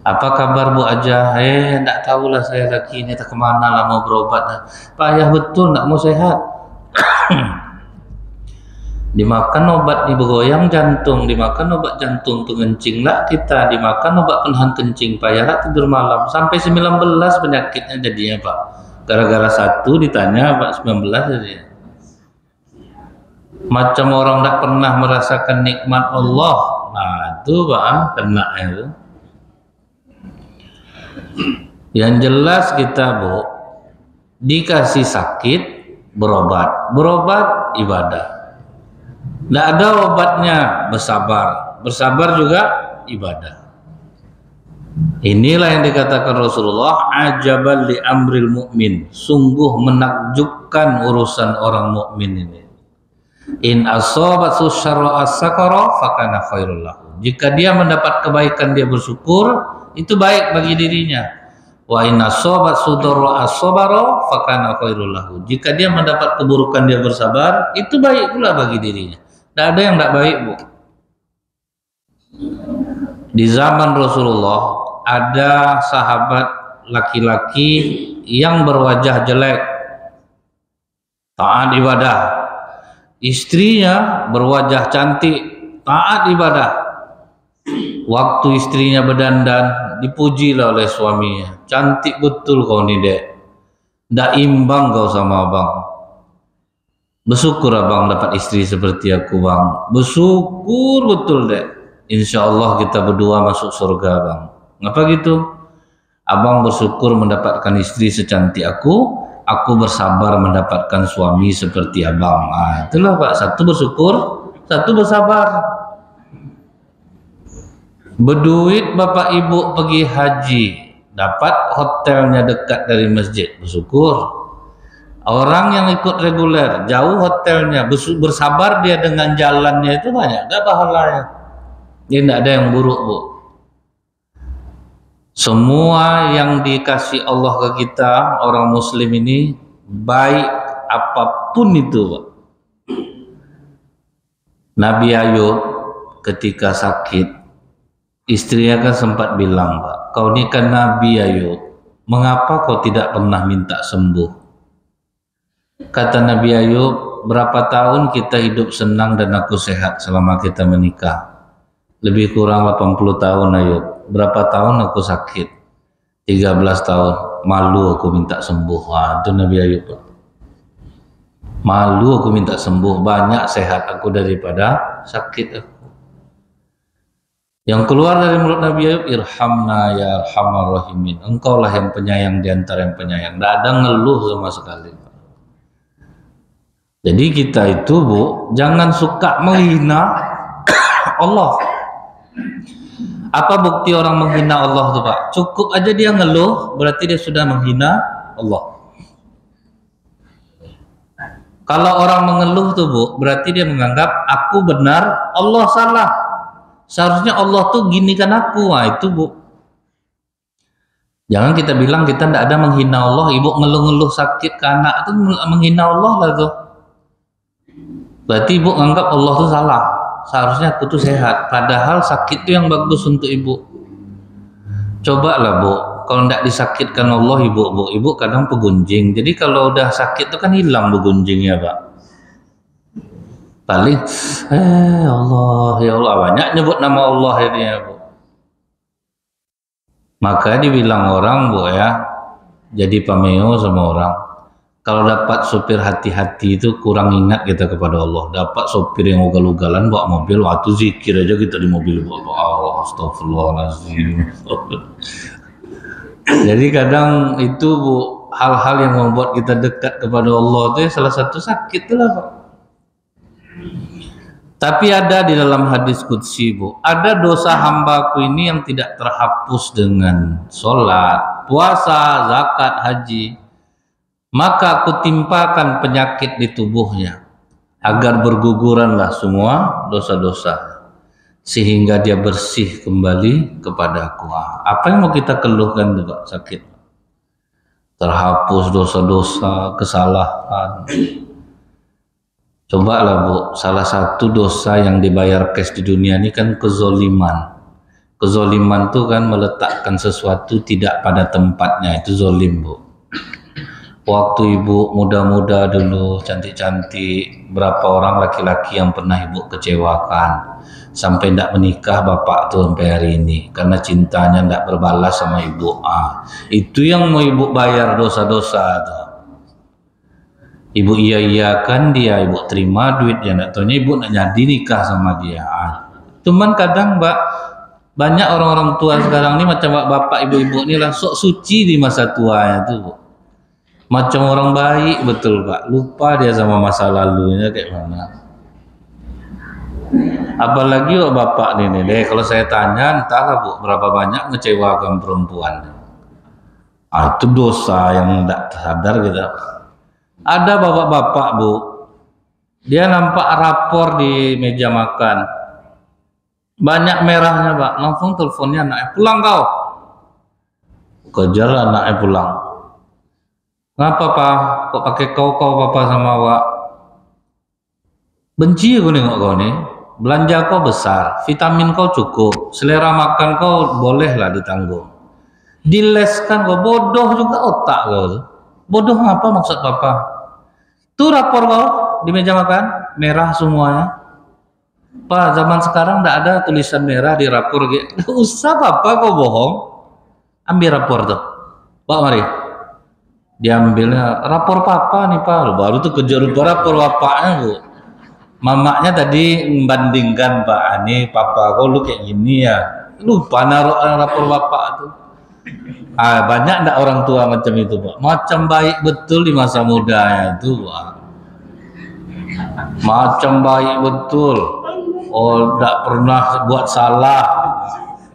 S1: Apa kabar Bu aja? Enggak tahulah saya lagi ini tak kemana lah mau berobat. Payah betul enggak mau sehat. Dimakan obat digoyang jantung, dimakan obat jantung pengencing lah kita, dimakan obat penahan kencing, payah tidur malam sampai 19 penyakitnya jadinya Pak. Gara-gara satu ditanya Pak 19 jadinya. Macam orang tidak pernah merasakan nikmat Allah. Nah itu Pak, kena itu. Yang jelas kita Bu, dikasih sakit berobat, berobat ibadah. Tidak ada obatnya bersabar, bersabar juga ibadah. Inilah yang dikatakan Rasulullah, ajaban li amril mu'min, sungguh menakjubkan urusan orang mukmin ini. In asobatu syarra as-sakara fakana khairul lahu. Jika dia mendapat kebaikan dia bersyukur, itu baik bagi dirinya. Wa in asobat sudarra as-sabara fakana khairul lahu. Jika dia mendapat keburukan dia bersabar, itu baik pula bagi dirinya. Tidak ada yang tidak baik Bu. Di zaman Rasulullah ada sahabat laki-laki yang berwajah jelek, taat ibadah. Istrinya berwajah cantik, taat ibadah. Waktu istrinya berdandan, dipujilah oleh suaminya. Cantik betul kau ni dek. Ndak imbang kau sama abang. Bersyukur abang dapat istri seperti aku bang. Bersyukur betul dek. Insya Allah kita berdua masuk surga bang. Ngapa gitu? Abang bersyukur mendapatkan istri secantik aku. Aku bersabar mendapatkan suami seperti abang. Nah, itulah Pak. Satu bersyukur, satu bersabar. Berduit bapak ibu pergi haji, dapat hotelnya dekat dari masjid, bersyukur. Orang yang ikut reguler, jauh hotelnya, bersabar dia dengan jalannya itu banyak, gak pahalanya. Ini tidak ada yang buruk Bu. Semua yang dikasih Allah ke kita, orang muslim ini, baik apapun itu Pak. Nabi Ayub ketika sakit, istrinya kan sempat bilang, Pak, kau ini kan Nabi Ayub, mengapa kau tidak pernah minta sembuh? Kata Nabi Ayub, berapa tahun kita hidup senang dan aku sehat selama kita menikah? Lebih kurang 80 tahun Ayub. Berapa tahun aku sakit? 13 tahun. Malu aku minta sembuh. Wah, itu Nabi Ayub. Malu aku minta sembuh, banyak sehat aku daripada sakit aku. Yang keluar dari mulut Nabi Ayub, irhamna ya arhamar rahimin. Engkaulah yang penyayang di antara yang penyayang. Tidak ada ngeluh sama sekali. Jadi kita itu, Bu, jangan suka menghina Allah. Apa bukti orang menghina Allah tuh, Pak? Cukup aja dia ngeluh, berarti dia sudah menghina Allah. Kalau orang mengeluh tuh, Bu, berarti dia menganggap aku benar, Allah salah. Seharusnya Allah tuh gini kan aku. Wah, itu, Bu. Jangan kita bilang kita tidak ada menghina Allah. Ibu ngeluh-ngeluh sakit ke anak itu menghina Allah lah tuh. Berarti ibu menganggap Allah tuh salah. Seharusnya aku tuh sehat. Padahal sakit itu yang bagus untuk ibu. Cobalah, Bu. Kalau tidak disakitkan Allah, ibu kadang pegunjing. Jadi kalau udah sakit itu kan hilang pegunjingnya, Pak. Paling, Allah, ya Allah, banyak nyebut nama Allah ini ya, Bu. Maka dibilang orang, Bu, ya, jadi pameo sama orang. Kalau dapat sopir hati-hati itu kurang ingat kita kepada Allah. Dapat sopir yang ugal-ugalan bawa mobil, waktu zikir aja kita di mobil, bawa Allah, astagfirullahaladzim. Jadi kadang itu, Bu, hal-hal yang membuat kita dekat kepada Allah itu ya salah satu sakit lah, Pak. Tapi ada di dalam hadis qudsi, Bu, ada dosa hambaku ini yang tidak terhapus dengan sholat, puasa, zakat, haji. Maka aku timpakan penyakit di tubuhnya agar berguguranlah semua dosa-dosa sehingga dia bersih kembali kepada aku. Apa yang mau kita keluhkan tuh, Pak? Sakit. Terhapus dosa-dosa, kesalahan. Cobalah, Bu, salah satu dosa yang dibayar cash di dunia ini kan kezoliman. Kezoliman itu kan meletakkan sesuatu tidak pada tempatnya, itu zolim, Bu. Waktu ibu muda-muda dulu, cantik-cantik, berapa orang laki-laki yang pernah ibu kecewakan sampai tidak menikah bapak tuh sampai hari ini karena cintanya tidak berbalas sama ibu. Itu yang mau ibu bayar dosa-dosa tuh. Ibu iya-iyakan dia, ibu terima duit dia, tidak tahunya ibu nak jadi nikah sama dia. Cuman kadang, Mbak, banyak orang-orang tua sekarang ini macam bapak ibu-ibu ini lah sok suci di masa tuanya tuh, Bu. Macam orang baik betul, Pak. Lupa dia sama masa lalunya kayak mana. Apalagi bapak ini deh, kalau saya tanya, entahlah, Bu, berapa banyak ngecewakan perempuan. Itu dosa yang tidak sadar kita. Ada bapak-bapak, Bu, dia nampak rapor di meja makan. Banyak merahnya, Pak. Langsung teleponnya anaknya, pulang kau. Kejar anaknya pulang. Kenapa, Pak? Kok pakai kau papa sama awak? Benci aku nengok kau nih. Belanja kau besar, vitamin kau cukup, selera makan kau bolehlah ditanggung. Dileskan kau, bodoh juga otak kau. Bodoh apa maksud papa? Tuh rapor kau di meja makan, merah semuanya. Pak, zaman sekarang tidak ada tulisan merah di rapor. Gak usah, papa, kau bohong. Ambil rapor tuh, Pak, mari. Diambilnya rapor papa nih, Pak. Baru tuh kejar rapor bapaknya, Bu. Mamaknya tadi membandingkan, Pak, ini papa kau lu kayak gini ya. Lupa naruh rapor bapak tuh. Banyak enggak orang tua macam itu, Pak? Macam baik betul di masa mudanya itu, Pak. Macam baik betul. Oh, enggak pernah buat salah.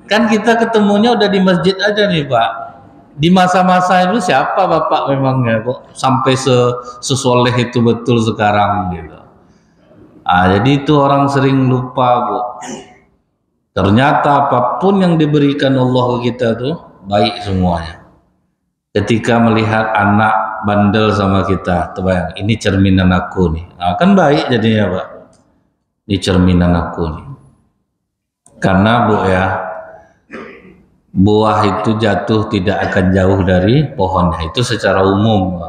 S1: Kan kita ketemunya udah di masjid aja nih, Pak. Di masa-masa itu siapa bapak memangnya kok sampai sesoleh itu betul sekarang gitu. Jadi itu orang sering lupa, Bu. Ternyata apapun yang diberikan Allah ke kita tuh baik semuanya. Ketika melihat anak bandel sama kita, terbayang ini cerminan aku nih. Kan baik jadinya, Pak. di cerminan aku nih. Karena Bu ya, buah itu jatuh tidak akan jauh dari pohonnya, itu secara umum.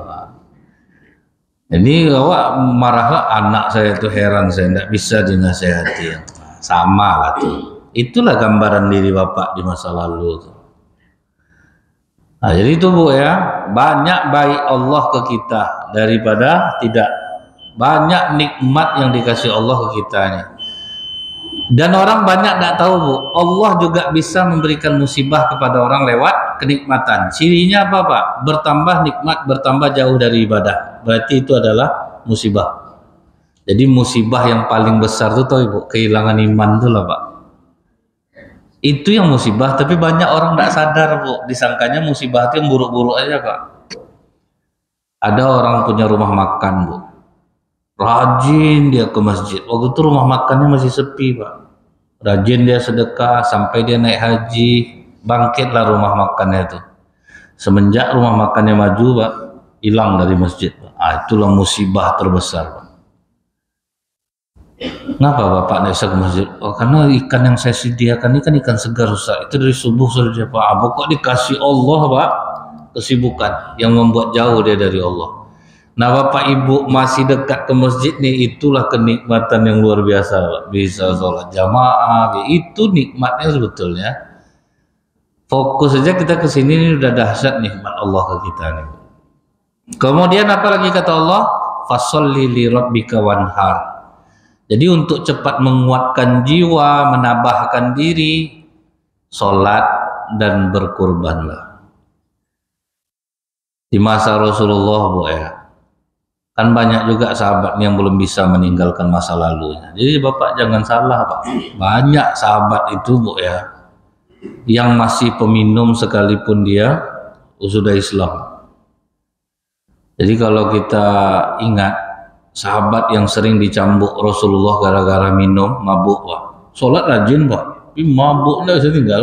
S1: Jadi awak marahlah anak saya itu, heran saya tidak bisa dinasehati. Sama lah tuh. Itulah gambaran diri bapak di masa lalu tuh. Nah, jadi itu Bu ya, banyak baik Allah ke kita daripada tidak. Banyak nikmat yang dikasih Allah ke kita nih. Dan orang banyak tidak tahu Bu, Allah juga bisa memberikan musibah kepada orang lewat kenikmatan. Cirinya apa Pak? Bertambah nikmat, bertambah jauh dari ibadah. Berarti itu adalah musibah. Jadi musibah yang paling besar itu tahu Ibu, kehilangan iman itu lah Pak. Itu yang musibah, tapi banyak orang tidak sadar Bu. Disangkanya musibah itu yang buruk-buruk aja Pak. Ada orang punya rumah makan Bu, rajin dia ke masjid. Waktu itu rumah makannya masih sepi Pak. Rajin dia sedekah sampai dia naik haji, bangkitlah rumah makannya itu. Semenjak rumah makannya maju Pak, hilang dari masjid Pak. Itulah musibah terbesar Pak. Kenapa Bapak naik ke masjid? Oh, karena ikan yang saya sediakan ini kan ikan segar Ustaz. Itu dari subuh sudah dia Pak. Pokok dikasih Allah Pak, kesibukan yang membuat jauh dia dari Allah. Nah Bapak Ibu masih dekat ke masjid nih, itulah kenikmatan yang luar biasa Pak. Bisa sholat jamaah, itu nikmatnya sebetulnya. Fokus saja kita ke sini ini udah dahsyat nikmat Allah ke kita nih. Kemudian apa lagi kata Allah? Fasholli li rabbika wanhar. Jadi untuk cepat menguatkan jiwa, menambahkan diri, sholat dan berkurbanlah. Di masa Rasulullah Bu ya, kan banyak juga sahabat yang belum bisa meninggalkan masa lalunya. Jadi Bapak jangan salah Pak, banyak sahabat itu Bu ya, yang masih peminum sekalipun dia sudah Islam. Jadi kalau kita ingat sahabat yang sering dicambuk Rasulullah gara-gara minum, mabuk Pak, sholat rajin Pak, tapi mabuk tidak bisa tinggal.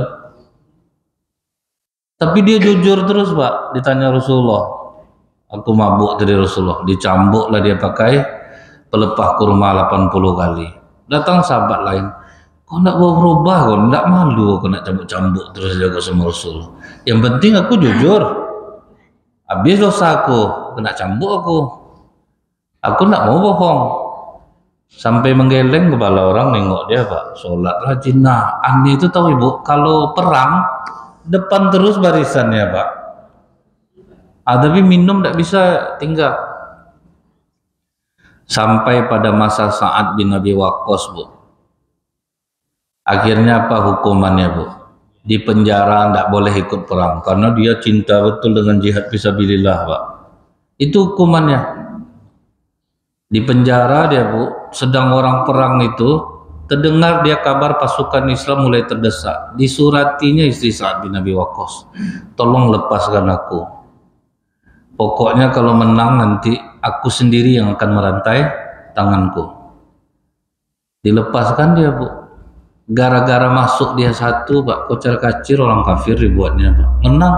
S1: Tapi dia jujur terus Pak, ditanya Rasulullah, aku mabuk dari Rasulullah, dicambuklah dia pakai pelepah kurma 80 kali. Datang sahabat lain, kau tidak mau berubah, kau tidak malu, kau nak cambuk-cambuk terus jaga sama Rasulullah. Yang penting aku jujur, habis dosa aku, kena cambuk aku tidak mau bohong. Sampai menggeleng kepala orang nengok dia Pak, sholat rajin. Nah aneh itu tahu Ibu, kalau perang depan terus barisannya Pak. Tapi minum tidak bisa tinggal. Sampai pada masa Sa'ad bin Abi Waqqas Bu, akhirnya apa hukumannya Bu? Di penjara, tidak boleh ikut perang karena dia cinta betul dengan jihad fisabilillah Pak. Itu hukumannya. Di penjara dia Bu, sedang orang perang itu, terdengar dia kabar pasukan Islam mulai terdesak. Disuratinya istri Sa'ad bin Abi Waqqas, tolong lepaskan aku. Pokoknya kalau menang nanti aku sendiri yang akan merantai tanganku. Dilepaskan dia Bu. Gara-gara masuk dia satu Pak, kocar kacir orang kafir dibuatnya Pak. Menang.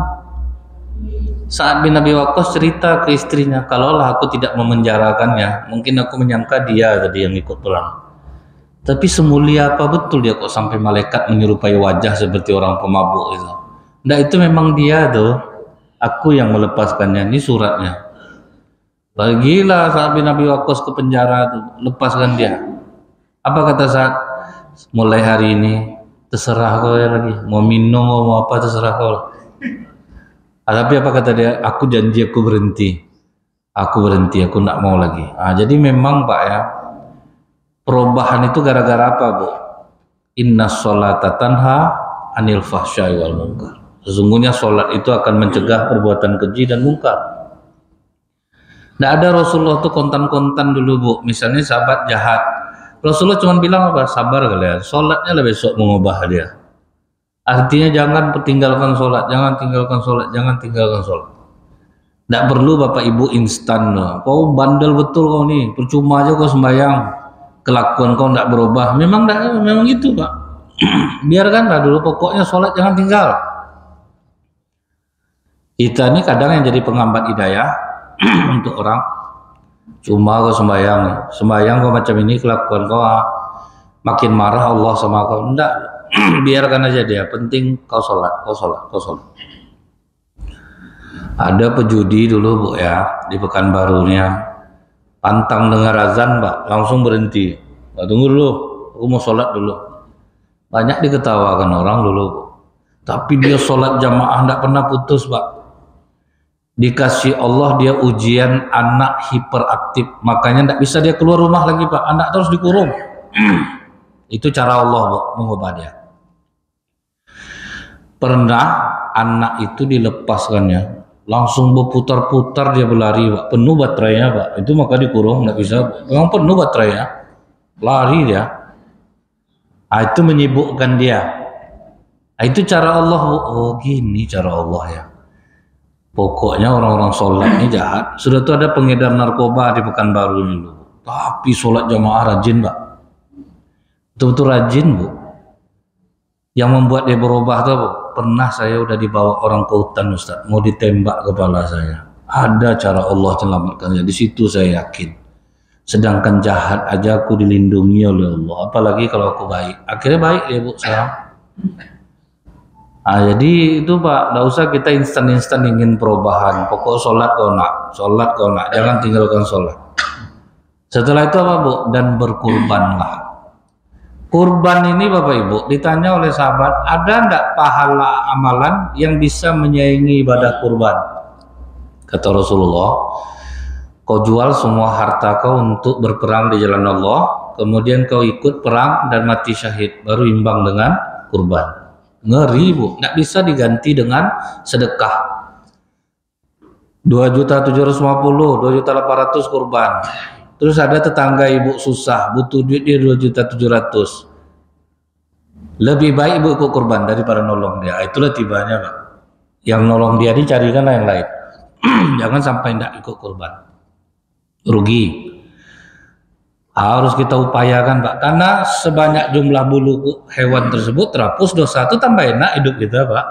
S1: Sa'ad bin Abi Waqqas cerita ke istrinya, kalaulah aku tidak memenjarakannya, mungkin aku menyangka dia tadi yang ikut perang. Tapi semulia apa betul dia kok sampai malaikat menyerupai wajah seperti orang pemabuk itu. Nah itu memang dia tuh, aku yang melepaskannya, ini suratnya. Bagilah Sa'ad bin Abi Waqqas ke penjara tuh, lepaskan dia. Apa kata Sa'ad? Mulai hari ini terserah kau ya lagi, mau minum mau apa terserah kau. Tapi apa kata dia? Aku janji aku berhenti. Aku berhenti, aku tidak mau lagi. Jadi memang Pak ya, perubahan itu gara-gara apa Bu? Inna sholata tanha anil fahsyai wal munkar. Sesungguhnya sholat itu akan mencegah perbuatan keji dan mungkar. Tidak ada Rasulullah tuh kontan-kontan dulu Bu. Misalnya sahabat jahat, Rasulullah cuma bilang apa? Sabar kalian, sholatnya lah besok mengubah dia. Artinya jangan tinggalkan sholat, jangan tinggalkan sholat, jangan tinggalkan sholat. Tidak perlu Bapak Ibu instan. Kau bandel betul kau nih, percuma aja kau sembahyang, kelakuan kau tidak berubah. Memang itu Pak. Biarkanlah dulu, pokoknya sholat jangan tinggal. Kita ini kadang yang jadi penghambat hidayah untuk orang. Cuma kau sembahyang kau macam ini, kelakuan kau makin marah Allah sama kau. Enggak, biarkan aja dia, penting kau sholat, kau sholat, kau sholat. Ada pejudi dulu Bu ya, di Pekanbarunya, pantang dengar azan Pak, langsung berhenti. Nah, tunggu dulu, aku mau sholat dulu. Banyak diketawakan orang dulu Bu. Tapi dia sholat jamaah enggak pernah putus Pak. Dikasih Allah dia ujian anak hiperaktif, makanya enggak bisa dia keluar rumah lagi Pak, anak terus dikurung. Itu cara Allah Bu, mengubah dia. Pernah anak itu dilepaskannya, langsung berputar-putar dia berlari Pak, penuh baterainya Pak, itu maka dikurung, enggak bisa, memang penuh baterainya, lari dia. Itu menyibukkan dia. Itu cara Allah Bu. Oh gini cara Allah ya. Pokoknya orang-orang sholat ini jahat. Sudah tuh ada pengedar narkoba di Pekanbaru ini dulu. Tapi sholat jamaah rajin Pak. Betul-betul rajin Bu. Yang membuat dia berubah tuh Bu. Pernah saya udah dibawa orang ke hutan Ustaz. Mau ditembak kepala saya. Ada cara Allah selamatkannya. Di situ saya yakin. Sedangkan jahat aja aku dilindungi oleh Allah. Apalagi kalau aku baik. Akhirnya baik ya Bu sekarang. Jadi itu Pak, tidak usah kita instan-instan ingin perubahan. Pokok sholat kau nak, jangan tinggalkan sholat. Setelah itu apa Bu? Dan berkurbanlah. Kurban ini Bapak Ibu ditanya oleh sahabat, ada enggak pahala amalan yang bisa menyaingi ibadah kurban? Kata Rasulullah, kau jual semua harta kau untuk berperang di jalan Allah, kemudian kau ikut perang dan mati syahid, baru imbang dengan kurban. Ngeri Bu, nggak bisa diganti dengan sedekah. 2.750.000, 2.800.000 kurban. Terus ada tetangga ibu susah, butuh duit dia 2.700.000. Lebih baik ibu ikut kurban daripada nolong dia. Itulah tibanya Pak. Yang nolong dia dicarikan yang lain. Jangan sampai nggak ikut kurban. Rugi. Harus kita upayakan Pak, karena sebanyak jumlah bulu hewan tersebut terhapus dosa, itu tambah enak hidup kita Pak.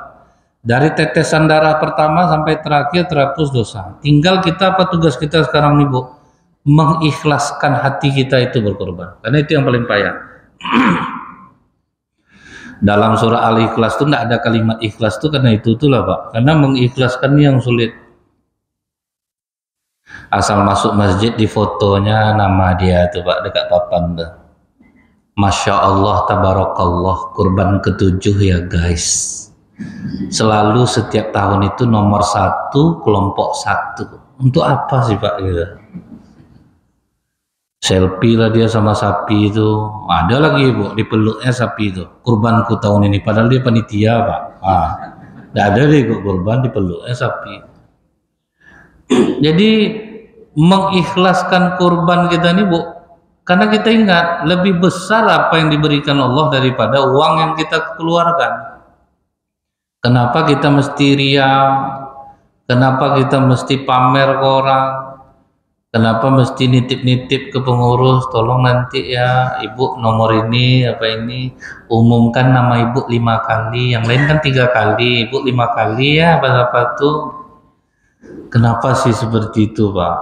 S1: Dari tetesan darah pertama sampai terakhir terhapus dosa. Tinggal kita, apa tugas kita sekarang nih Bu? Mengikhlaskan hati kita itu berkorban, karena itu yang paling payah. Dalam surah Al-Ikhlas itu tidak ada kalimat ikhlas itu karena itulah Pak, karena mengikhlaskan yang sulit. Asal masuk masjid di fotonya nama dia tuh Pak dekat papan tuh. Masya Allah tabarakallah, kurban ke-7 ya guys. Selalu setiap tahun itu nomor 1 kelompok 1. Untuk apa sih Pak gitu? Selfie lah dia sama sapi itu. Ada lagi Bu dipeluknya sapi itu. Kurbanku tahun ini, padahal dia panitia Pak. Tidak ada deh kurban dipeluknya sapi. Jadi mengikhlaskan kurban kita ini Bu, karena kita ingat lebih besar apa yang diberikan Allah daripada uang yang kita keluarkan. Kenapa kita mesti riang? Kenapa kita mesti pamer ke orang? Kenapa mesti nitip-nitip ke pengurus? Tolong nanti ya Ibu nomor ini apa ini umumkan nama Ibu 5 kali, yang lain kan 3 kali, Ibu 5 kali ya apa tuh. Kenapa sih seperti itu Pak?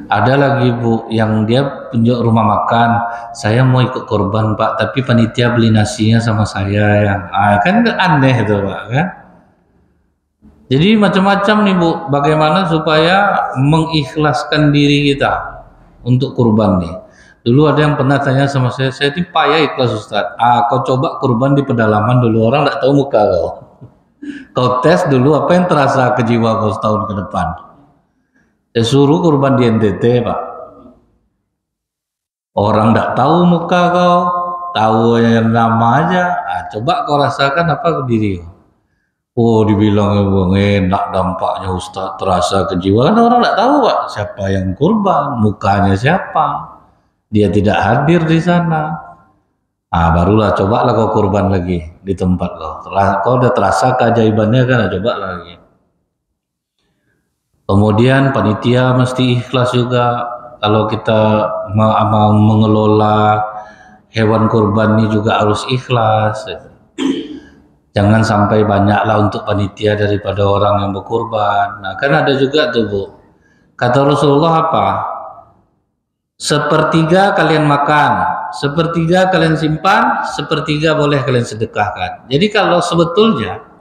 S1: Ada lagi Bu yang dia tunjuk rumah makan, saya mau ikut korban Pak, tapi panitia beli nasinya sama saya ya. Kan aneh itu Pak kan? Jadi macam-macam nih Bu, bagaimana supaya mengikhlaskan diri kita untuk kurban nih. Dulu ada yang pernah tanya sama saya ini payah ikhlas Ustaz. Kau coba kurban di pedalaman dulu, orang nggak tahu muka kau. Kau tes dulu apa yang terasa ke jiwa kau setahun ke depan. Saya suruh kurban di NTT Pak. Orang tidak tahu muka kau, tahu yang nama aja. Coba kau rasakan apa ke diri kau. Oh dibilang enak dampaknya Ustaz, terasa ke jiwa. Kan orang tidak tahu Pak siapa yang kurban, mukanya siapa. Dia tidak hadir di sana. Barulah cobalah kau kurban lagi di tempat kau. Kau udah terasa keajaibannya kan, coba lagi. Kemudian panitia mesti ikhlas juga. Kalau kita mau mengelola hewan kurban ini juga harus ikhlas. Jangan sampai banyaklah untuk panitia daripada orang yang berkurban. Nah kan ada juga tuh Bu. Kata Rasulullah apa? 1/3 kalian makan, sepertiga kalian simpan, sepertiga boleh kalian sedekahkan. Jadi kalau sebetulnya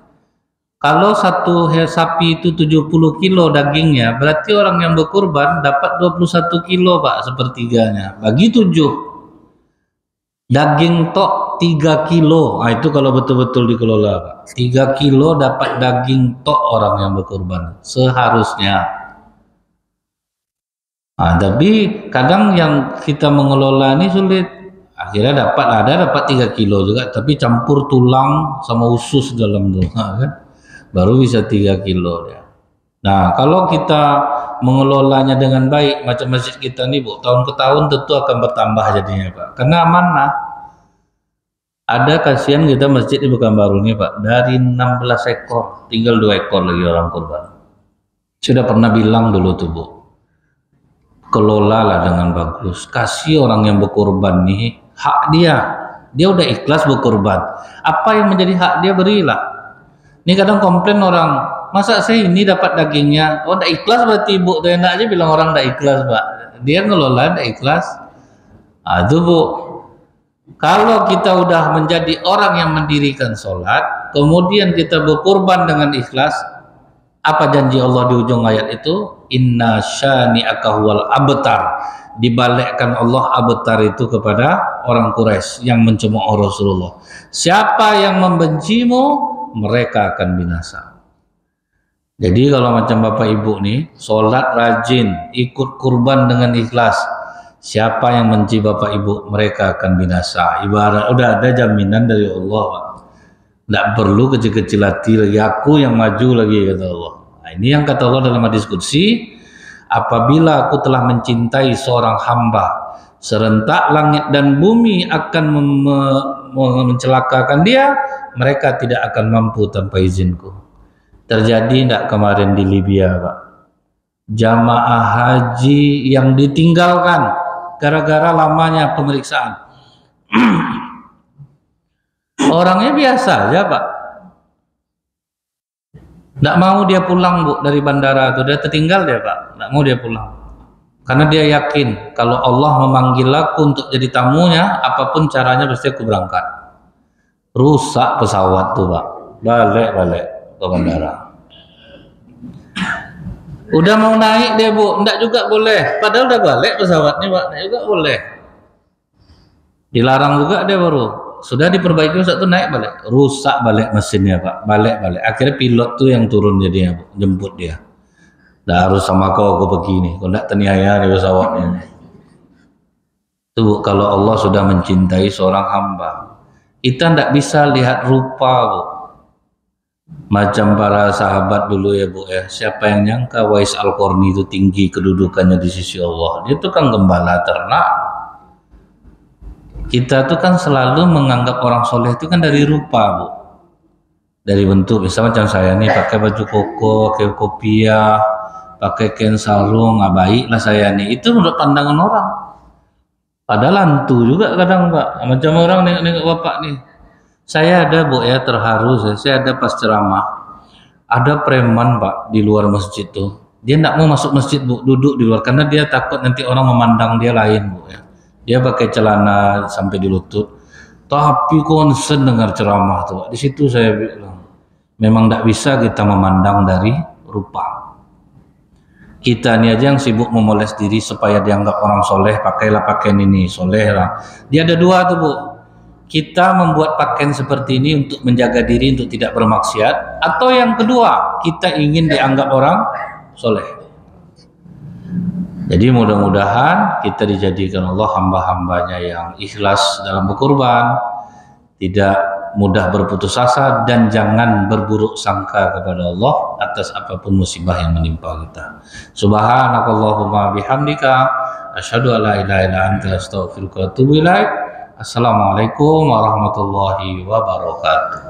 S1: kalau satu sapi itu 70 kilo dagingnya, berarti orang yang berkurban dapat 21 kilo Pak sepertiganya. Bagi 7, daging tok 3 kilo. Nah, itu kalau betul-betul dikelola Pak. 3 kilo dapat daging tok orang yang berkurban. Seharusnya. Nah, tapi kadang yang kita mengelola ini sulit. Akhirnya dapat 3 kilo juga, tapi campur tulang sama usus dalam tuh. Nah, kan? Baru bisa 3 kilo dia. Nah, kalau kita mengelolanya dengan baik, macam masjid kita nih Bu, tahun ke tahun tentu akan bertambah jadinya Pak. Karena amanah. Ada kasihan kita masjid di Pekanbaru nih Pak, dari 16 ekor, tinggal 2 ekor lagi orang kurban. Sudah pernah bilang dulu tuh Bu, kelolalah dengan bagus. Kasih orang yang berkorban nih, hak dia. Dia udah ikhlas berkorban. Apa yang menjadi hak dia berilah. Ini kadang komplain orang, masa saya ini dapat dagingnya? Oh, tidak ikhlas berarti Bu. Enak aja bilang orang tidak ikhlas Pak. Dia ngelola tidak ikhlas. Itu Bu. Kalau kita udah menjadi orang yang mendirikan sholat, kemudian kita berkorban dengan ikhlas, apa janji Allah di ujung ayat itu? Inna syani'aka huwal abtar. Dibalikkan Allah abtar itu kepada orang Quraisy yang mencemooh Rasulullah. Siapa yang membencimu, mereka akan binasa. Jadi kalau macam Bapak Ibu nih, sholat rajin, ikut kurban dengan ikhlas, siapa yang benci Bapak Ibu, mereka akan binasa. Ibarat udah ada jaminan dari Allah Pak. Tidak perlu kecil-kecil hati lagi, aku yang maju lagi kata Allah. Nah, ini yang kata Allah dalam hadis qudsi, apabila aku telah mencintai seorang hamba, serentak langit dan bumi akan mencelakakan dia, mereka tidak akan mampu tanpa izinku. Terjadi tidak kemarin di Libya Pak, jamaah haji yang ditinggalkan gara-gara lamanya pemeriksaan. Orangnya biasa aja Pak, tidak mau dia pulang Bu dari bandara itu, dia tertinggal dia Pak, tidak mau dia pulang. Karena dia yakin kalau Allah memanggil aku untuk jadi tamunya, apapun caranya pasti aku berangkat. Rusak pesawat tuh Pak, balik ke bandara. Udah mau naik dia Bu, enggak juga boleh, padahal udah balik pesawatnya Pak, enggak juga boleh. Dilarang juga dia baru. Sudah diperbaiki satu naik balik, rusak balik mesinnya Pak, balik. Akhirnya pilot tuh yang turun jadinya Bu, jemput dia. Dah harus sama kau begini, kau enggak terniaya di pesawatnya. Itu Bu, kalau Allah sudah mencintai seorang hamba, kita tidak bisa lihat rupa Bu. Macam para sahabat dulu ya Bu ya. Siapa yang nyangka Wais Al-Qarni itu tinggi kedudukannya di sisi Allah. Dia itu kan gembala ternak. Kita tuh kan selalu menganggap orang soleh itu kan dari rupa Bu. Dari bentuk, misalnya macam saya nih pakai baju koko, pakai kopiah, pakai kain sarung, baiklah saya nih. Itu menurut pandangan orang. Padahal hantu juga kadang Pak, macam orang nengok Bapak nih. Saya ada Bu ya, terharu saya ada pas ceramah, ada preman Pak di luar masjid tuh. Dia tidak mau masuk masjid Bu, duduk di luar karena dia takut nanti orang memandang dia lain Bu ya. Dia pakai celana sampai di lutut, tapi konsen dengar ceramah tuh Pak. Di situ saya bilang, memang tidak bisa kita memandang dari rupa. Kita ini aja yang sibuk memoles diri supaya dianggap orang soleh, pakailah pakaian ini, soleh lah. Dia ada dua tuh Bu. Kita membuat pakaian seperti ini untuk menjaga diri untuk tidak bermaksiat, atau yang kedua, kita ingin dianggap orang soleh. Jadi mudah-mudahan kita dijadikan Allah hamba-hambanya yang ikhlas dalam berkurban, tidak mudah berputus asa, dan jangan berburuk sangka kepada Allah atas apapun musibah yang menimpa kita. Subhanakallahumma bihamdika asyhadu an la ilaha illa anta astaghfiruka wa atubu ilaik. Assalamualaikum warahmatullahi wabarakatuh.